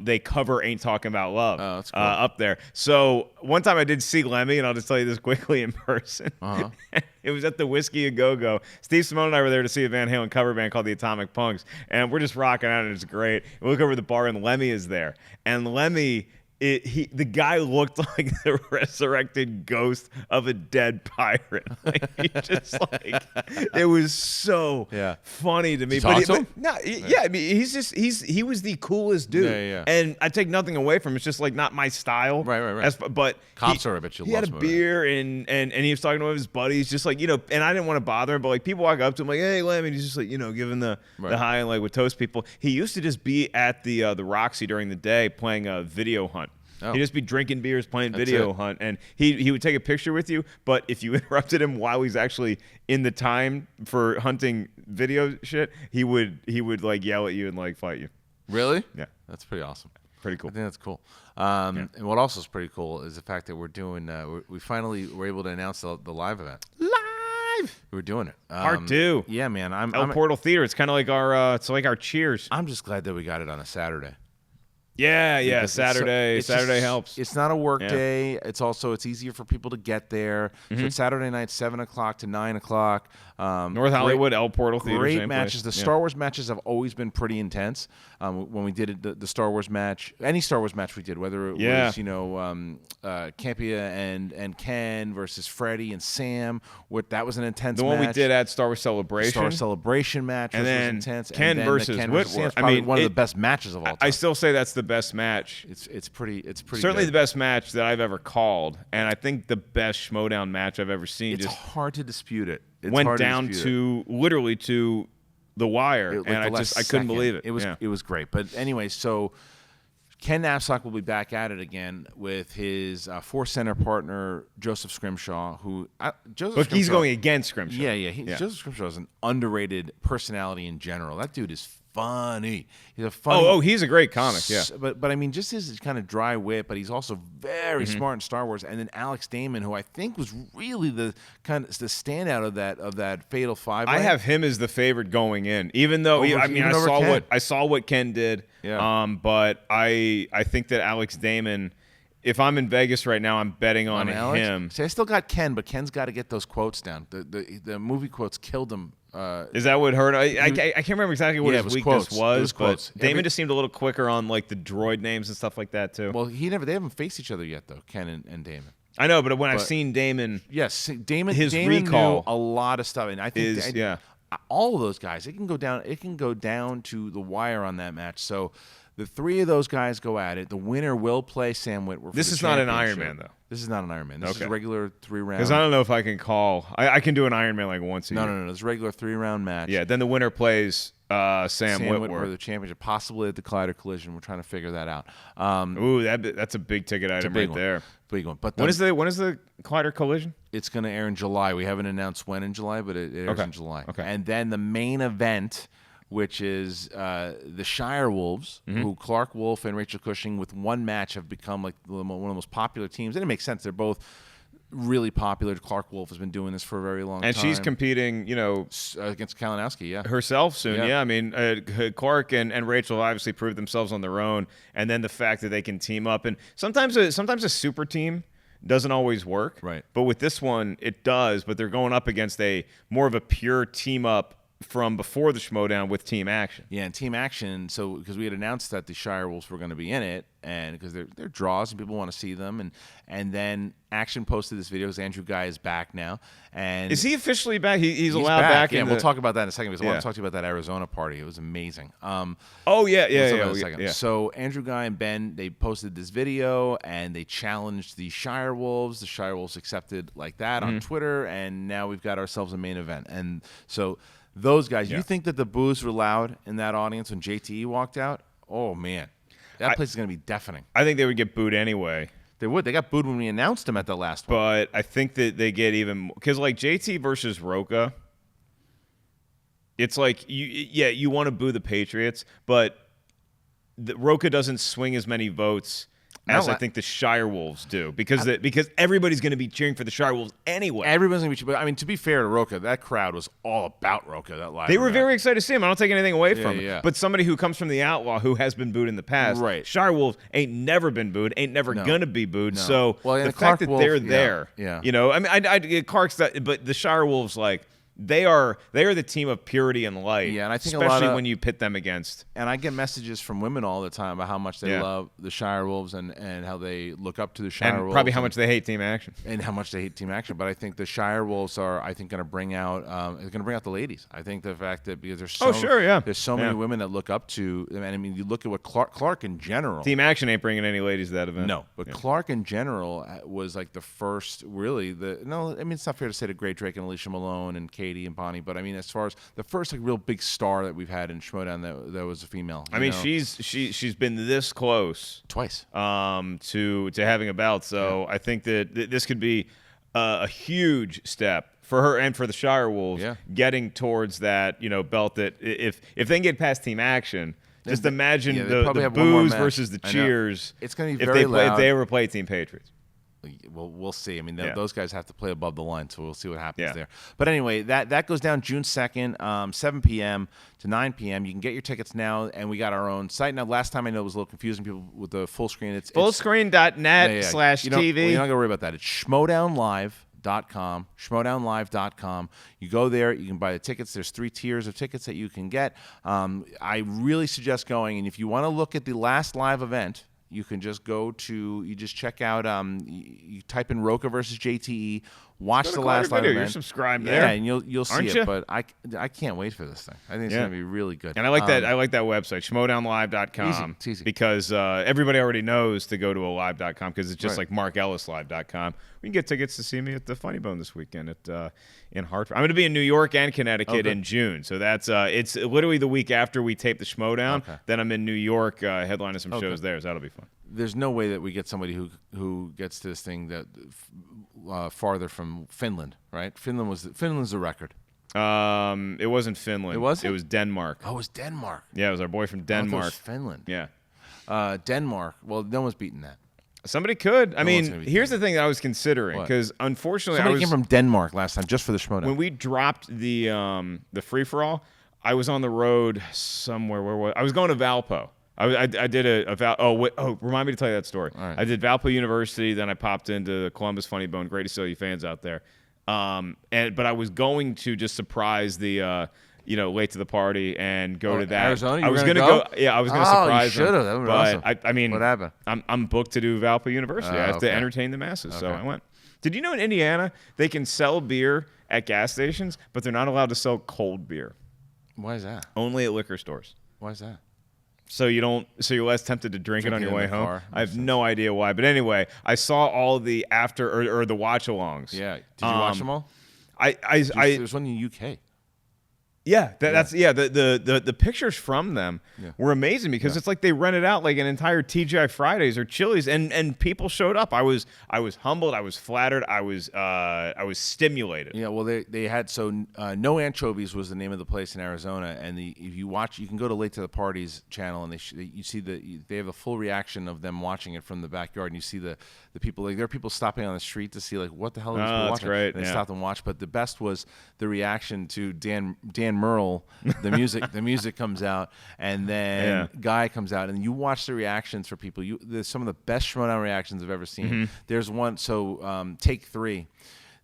A: they cover "Ain't Talking About Love"
B: that's cool.
A: up there. So one time I did see Lemmy, and I'll just tell you this quickly in person. It was at the Whiskey A Go Go. Steve Simone and I were there to see a Van Halen cover band called the Atomic Punks, and we're just rocking out, and it's great. We look over the bar, and Lemmy is there, and Lemmy. The guy looked like the resurrected ghost of a dead pirate. Like it was so funny to me.
B: I
A: mean, he was the coolest dude.
B: Yeah.
A: And I take nothing away from him. It's just like not my style.
B: Right.
A: But
B: Cops are a bit.
A: He had a beer and he was talking to one of his buddies, just like, and I didn't want to bother him, but like people walk up to him like, "Hey, Lemmy," and he's just like, giving the high and like with toast people. He used to just be at the Roxy during the day playing a Video Hunt. He'd just be drinking beers, playing Video Hunt, and he would take a picture with you. But if you interrupted him while he's actually in the time for hunting video shit, he would like yell at you and like fight you.
B: Really?
A: Yeah,
B: that's pretty awesome.
A: Pretty cool.
B: I think that's cool. And what also is pretty cool is the fact that we're doing. We finally were able to announce the live event. We're doing it.
A: Part 2.
B: Yeah, man. I'm
A: Portal Theater. It's kind of like our Cheers.
B: I'm just glad that we got it on a Saturday.
A: Yeah. Saturday helps.
B: It's not a work day. It's easier for people to get there. So it's Saturday night, 7 o'clock to 9 o'clock.
A: North Hollywood, El Portal Theater.
B: Great matches. The Star Wars matches have always been pretty intense. When we did it, the Star Wars match, any Star Wars match we did, whether it was Campia and Ken versus Freddie and Sam, that was an intense.
A: The
B: match.
A: one we did at Star Wars Celebration.
B: Star Wars Celebration match
A: and then
B: was intense.
A: Ken versus Whitworth.
B: Sam's probably one of the best matches of all time.
A: I still say that's the best match.
B: It's pretty
A: certainly
B: good.
A: The best match that I've ever called, and I think the best Schmodown match I've ever seen.
B: It's hard to dispute it.
A: Went down to literally to the wire, and I couldn't believe it.
B: It was great. But anyway, so Ken Knapsack will be back at it again with his Force Center partner Joseph Scrimshaw,
A: But he's going against Scrimshaw.
B: Yeah. Joseph Scrimshaw is an underrated personality in general. That dude is funny. He's a funny.
A: Oh, he's a great comic. Yeah.
B: But I mean, just his kind of dry wit, but he's also very smart in Star Wars. And then Alex Damon, who I think was really the standout of that Fatal Five.
A: I have him as the favorite going in, even though I saw what Ken did.
B: Yeah.
A: But I think that Alex Damon. If I'm in Vegas right now, I'm betting on him.
B: See, I still got Ken, but Ken's got to get those quotes down. The movie quotes killed him.
A: Is that what hurt? I can't remember exactly what his weakness was.
B: It was quotes.
A: Damon just seemed a little quicker on like the droid names and stuff like that too.
B: Well, they haven't faced each other yet though, Ken and Damon.
A: I know, but I've seen Damon,
B: yes, Damon
A: recall
B: knew a lot of stuff, and I think all of those guys, it can go down to the wire on that match. So. The three of those guys go at it. The winner will play Sam Witwer.
A: This is not an Iron Man, though.
B: This is not an Iron Man. This is a regular 3-round.
A: Because I don't know if I can call. I can do an Iron Man like once a year.
B: No. It's a regular 3-round match.
A: Yeah, then the winner plays Sam Witwer.
B: The championship, possibly at the Collider Collision. We're trying to figure that out.
A: That's a big ticket item right there.
B: Big one. But
A: when is the Collider Collision?
B: It's going to air in July. We haven't announced when in July, but it airs in July.
A: Okay.
B: And then the main event, which is the Shire Wolves, who Clark Wolf and Rachel Cushing, with one match, have become like one of the most popular teams. And it makes sense. They're both really popular. Clark Wolf has been doing this for a very long time.
A: And she's competing,
B: against Kalinowski,
A: herself soon. Yeah, I mean, Clark and Rachel obviously proved themselves on their own. And then the fact that they can team up. And sometimes a super team doesn't always work.
B: Right.
A: But with this one, it does. But they're going up against more of a pure team up from before the Schmodown with Team Action.
B: Yeah, and Team Action, so because we had announced that the Shire Wolves were going to be in it, and because they're draws and people want to see them, and then Action posted this video because Andrew Guy is back now. And
A: is he officially back? He's allowed back?
B: Yeah, we'll talk about that in a second because I want to talk to you about that Arizona party. It was amazing.
A: Yeah.
B: So Andrew Guy and Ben, they posted this video, and they challenged the Shire Wolves. The Shire Wolves accepted like that on Twitter, and now we've got ourselves a main event. And so those guys, you think that the boos were loud in that audience when JTE walked out? Oh, man. That place is going to be deafening.
A: I think they would get booed anyway.
B: They would. They got booed when we announced them at the last one.
A: But I think that they get even more. Because, like, JT versus Roca, it's like, you want to boo the Patriots, but Roca doesn't swing as many votes as I think the Shire Wolves do, because everybody's going to be cheering for the Shire Wolves anyway.
B: Everybody's going to be. But I mean, to be fair to Roca, that crowd was all about Roca. That live.
A: They were very excited to see him. I don't take anything away from him.
B: Yeah.
A: But somebody who comes from the Outlaw, who has been booed in the past,
B: right?
A: Shire Wolves ain't never been booed, ain't never gonna be booed.
B: No.
A: So the fact that they're there,
B: yeah.
A: I mean, I Clark's that, but the Shire Wolves, like, They are the team of purity and light.
B: Yeah, and I think
A: especially when you pit them against.
B: And I get messages from women all the time about how much they love the Shire Wolves and how they look up to the Shire Wolves.
A: And probably how much they hate Team Action.
B: And how much they hate Team Action. But I think the Shire Wolves are, going to bring out the ladies. I think the fact that because there's there's so many women that look up to them. And I mean, you look at what Clark in general.
A: Team Action ain't bringing any ladies to that event.
B: No, but Clark in general was like the first it's not fair to say to Great Drake and Alicia Malone and Katie and Bonnie, but I mean, as far as the first like real big star that we've had in Schmodown that was a female.
A: I mean, she's been this close
B: twice
A: to having a belt. So I think that this could be a huge step for her and for the Shire Wolves getting towards that belt. That if they can get past Team Action. Just imagine the boos versus the cheers.
B: It's going to be very loud.
A: If they ever play Team Patriots.
B: Well, we'll see. I mean, those guys have to play above the line, so we'll see what happens there. But anyway, that goes down June 2nd, 7 p.m. to 9 p.m. You can get your tickets now, and we got our own site. Now, last time I know it was a little confusing people with the full screen. It's
A: fullscreen.net/TV.
B: You're not going to worry about that. It's schmodownlive.com, schmodownlive.com. You go there, you can buy the tickets. There's 3 tiers of tickets that you can get. I really suggest going, and if you want to look at the last live event, you can just check out, you type in Roca versus JTE, Watch the last live event.
A: You're subscribed there.
B: Yeah, and you'll see it. But I can't wait for this thing. I think it's going to be really good.
A: And I like that. I like that website, schmodownlive.com.
B: It's easy.
A: Because everybody already knows to go to alive.com because it's just like markellislive.com. We can get tickets to see me at the Funny Bone this weekend in Hartford. I'm going to be in New York and Connecticut in June. So that's it's literally the week after we tape the Schmodown. Okay. Then I'm in New York headlining some shows there. So that'll be fun.
B: There's no way that we get somebody who gets to this thing that farther from Finland, right? Finland's the record.
A: It wasn't Finland.
B: It wasn't?
A: It was Denmark.
B: Oh, it was Denmark.
A: Yeah, it was our boy from Denmark.
B: It was Finland.
A: Yeah.
B: Denmark. Well, no one's beating that.
A: Somebody could. I mean, here's the thing that I was considering because unfortunately,
B: somebody came from Denmark last time just for the Schmodown.
A: When we dropped the free for all, I was on the road somewhere. Where was I? Was going to Valpo. I did remind me to tell you that story.
B: Right.
A: I did Valpo University, then I popped into the Columbus Funny Bone. Great to see all you fans out there. But I was going to just surprise the late to the party and go to that.
B: Arizona?
A: I was going to go. Yeah, I was going to surprise them.
B: You should have. That would be awesome.
A: I mean,
B: what happened?
A: I'm booked to do Valpo University. I have to entertain the masses, so I went. Did you know in Indiana they can sell beer at gas stations, but they're not allowed to sell cold beer?
B: Why is that?
A: Only at liquor stores.
B: Why is that?
A: So you're less tempted to drink it on your way home. Car. I have no idea why, but anyway, I saw all the after or the watch-alongs.
B: Yeah, did you watch them all?
A: There's
B: one in the UK.
A: Yeah, the pictures from them were amazing because it's like they rented out like an entire TGI Fridays or Chili's, and people showed up. I was humbled, I was flattered, I was stimulated.
B: Yeah, well they had No Anchovies was the name of the place in Arizona, and if you watch, you can go to Late to the Party's channel, and you see they have a full reaction of them watching it from the backyard, and you see the people, like there are people stopping on the street to see like what the hell are these people watching.
A: Great.
B: And they stopped and watched, but the best was the reaction to Dan Merle. The music comes out, and then Guy comes out, and you watch the reactions for people. There's some of the best Schmodown reactions I've ever seen. Mm-hmm. There's one. Take 3.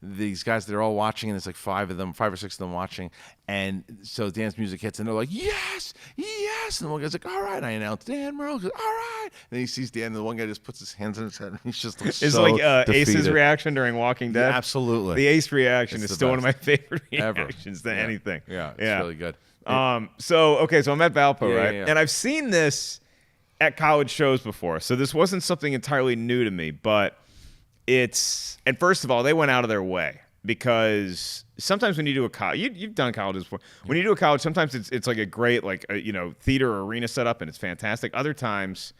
B: These guys, they're all watching, and there's like 5 or 6 of them watching. And so Dan's music hits, and they're like, yes, yes. And the one guy's like, all right. I announced Dan Merle. Goes, all right. And he sees Dan, and the one guy just puts his hands on his head, and he's just like,
A: it's like Ace's reaction during Walking Dead.
B: Yeah, absolutely.
A: The Ace reaction is still one of my favorite reactions to anything.
B: Yeah, it's really good.
A: So I'm at Valpo, right? Yeah. And I've seen this at college shows before, so this wasn't something entirely new to me, but and first of all, they went out of their way because sometimes when you do a college, you've done colleges before. When you do a college, sometimes it's like a great theater or arena setup and it's fantastic. Other times,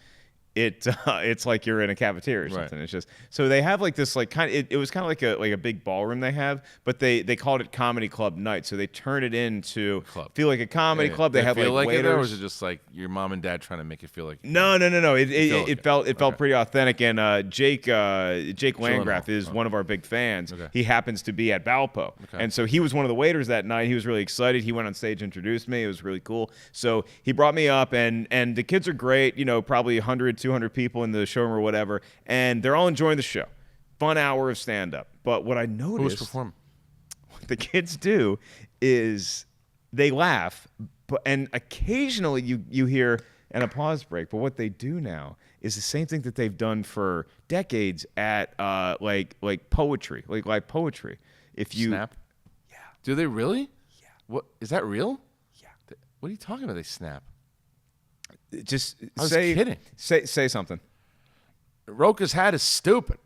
A: it's like you're in a cafeteria or something. Right. It's just so they have like this like kind of it was kind of like a big ballroom they have, but they called it comedy club night, so they turned it into feel like a comedy club. They had like waiters.
B: Or was it just like your mom and dad trying to make it feel like
A: no. It felt pretty authentic. And Jake Landgraf is one of our big fans. Okay. He happens to be at Valpo, and so he was one of the waiters that night. He was really excited. He went on stage, introduced me. It was really cool. So he brought me up, and the kids are great. Probably 100, 200 people in the showroom or whatever, and they're all enjoying the show. Fun hour of stand-up. But what I noticed,
B: who was performing?
A: What the kids do is they laugh, and occasionally you hear an applause break. But what they do now is the same thing that they've done for decades at like poetry, like poetry. If you
B: snap, do they really?
A: Yeah.
B: What is that real?
A: Yeah.
B: What are you talking about? They snap.
A: Just
B: I was kidding.
A: Say something.
B: Roka's hat is stupid.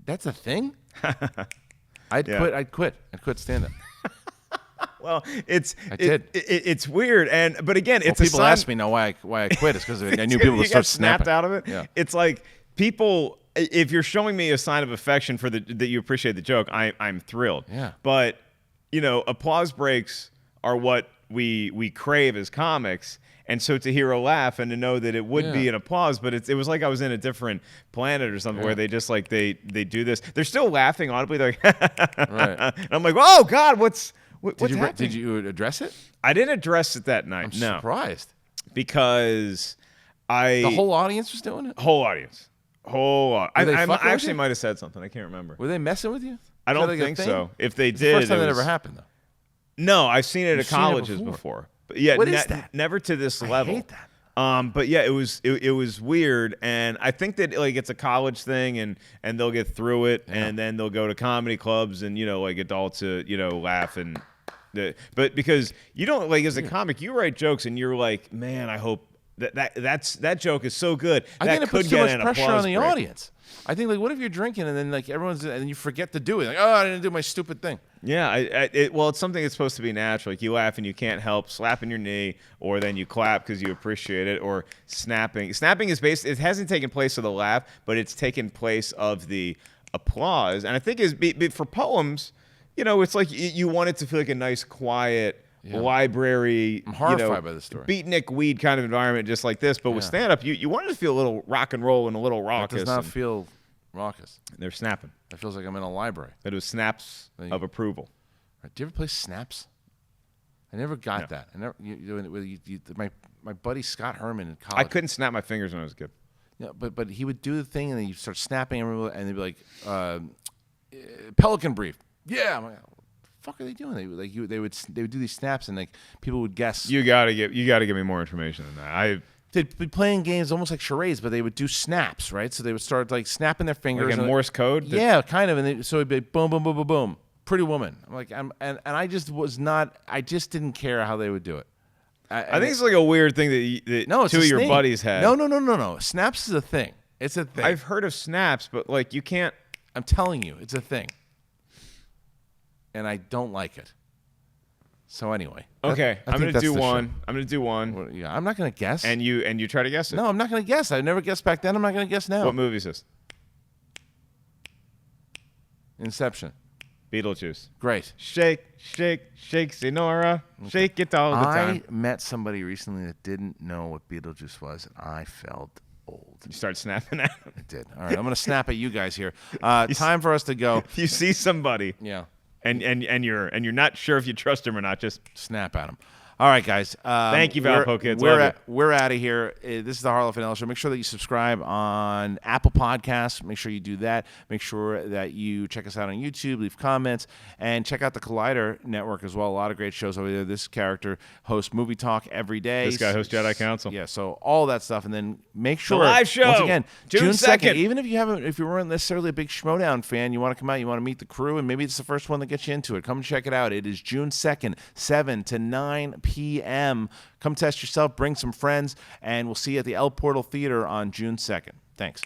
B: That's a thing? I'd quit stand-up.
A: Well, it's weird, but again, it's
B: people ask me now why I quit. It's because I knew people would start snapping
A: out of it. Yeah. It's like people. If you're showing me a sign of affection for that you appreciate the joke, I'm thrilled.
B: Yeah.
A: But applause breaks are what we crave as comics, and so to hear a laugh and to know that it would be an applause, but it was like I was in a different planet or something where they just like they do this. They're still laughing audibly. They're like, right. And I'm like, oh God, what's happening?
B: Did you address it?
A: I didn't address it that night.
B: I'm surprised
A: because
B: the whole audience was doing it.
A: Whole audience. I actually might have said something. I can't remember.
B: Were they messing with you?
A: I don't think so. If they did,
B: the first time that ever happened though.
A: No, I've seen it at colleges before. But yeah,
B: what is that?
A: Never to this level.
B: I hate that.
A: But yeah, it was weird, and I think that like it's a college thing, and they'll get through it, and then they'll go to comedy clubs, and like adults, laugh and. But because you don't like as a comic, you write jokes, and you're like, man, I hope that joke is so good.
B: I think it puts too much pressure on the audience. I think like, what if you're drinking and then like and you forget to do it? Like, oh, I didn't do my stupid thing.
A: Yeah, well, it's something that's supposed to be natural. Like you laugh and you can't help slapping your knee, or then you clap because you appreciate it, or snapping. Snapping is based. It hasn't taken place of the laugh, but it's taken place of the applause. And I think for poems, it's like you want it to feel like a nice, quiet. Library,
B: I'm horrified by the story.
A: Beatnik weed kind of environment, just like this. But with stand-up, you want it to feel a little rock and roll and a little raucous.
B: It does not feel raucous.
A: They're snapping.
B: It feels like I'm in a library.
A: It was snaps of approval.
B: Do you ever play snaps? I never got that. I never. My buddy Scott Herman in college.
A: I couldn't snap my fingers when I was a kid.
B: Yeah, but he would do the thing, and then you start snapping, and they'd be like, "Pelican brief." Yeah. I'm like, fuck are they doing? They would do these snaps, and like people would guess.
A: You gotta give me more information than that.
B: They'd be playing games almost like charades, but they would do snaps, right? So they would start like snapping their fingers.
A: Like in Morse code?
B: Yeah, kind of. And so it'd be boom, boom, boom, boom, boom. Pretty Woman. I'm like, and I just was not. I just didn't care how they would do it.
A: I think it's like a weird thing that two of your buddies had.
B: No. Snaps is a thing. It's a thing.
A: I've heard of snaps, but like you can't.
B: I'm telling you, it's a thing. And I don't like it. So anyway.
A: Okay, I'm gonna do one. I'm gonna do one.
B: Well, yeah, I'm not gonna guess.
A: And you try to guess it.
B: No, I'm not gonna guess. I never guessed back then. I'm not gonna guess now.
A: What movie is this?
B: Inception.
A: Beetlejuice.
B: Great.
A: Shake, shake, shake, Senora. Shake it all the time.
B: I met somebody recently that didn't know what Beetlejuice was, and I felt old.
A: You start snapping at him.
B: I did. All right, I'm gonna snap at you guys here. Time for us to go.
A: If you see somebody.
B: Yeah.
A: And you're not sure if you trust him or not, just
B: snap at him. All right, guys.
A: Thank you, Valpo Kids.
B: We're out of here. This is the Harloff Ellis Show. Make sure that you subscribe on Apple Podcasts. Make sure you do that. Make sure that you check us out on YouTube, leave comments, and check out the Collider Network as well. A lot of great shows over there. This character hosts Movie Talk every day.
A: This guy hosts Jedi Council.
B: Yeah, so all that stuff. And then make sure.
A: The live show.
B: Once again, June 2nd. Even if you weren't necessarily a big Schmodown fan, you want to come out, you want to meet the crew, and maybe it's the first one that gets you into it. Come check it out. It is June 2nd, 7 to 9 p.m. Come test yourself, bring some friends, and we'll see you at the El Portal Theater on June 2nd. Thanks.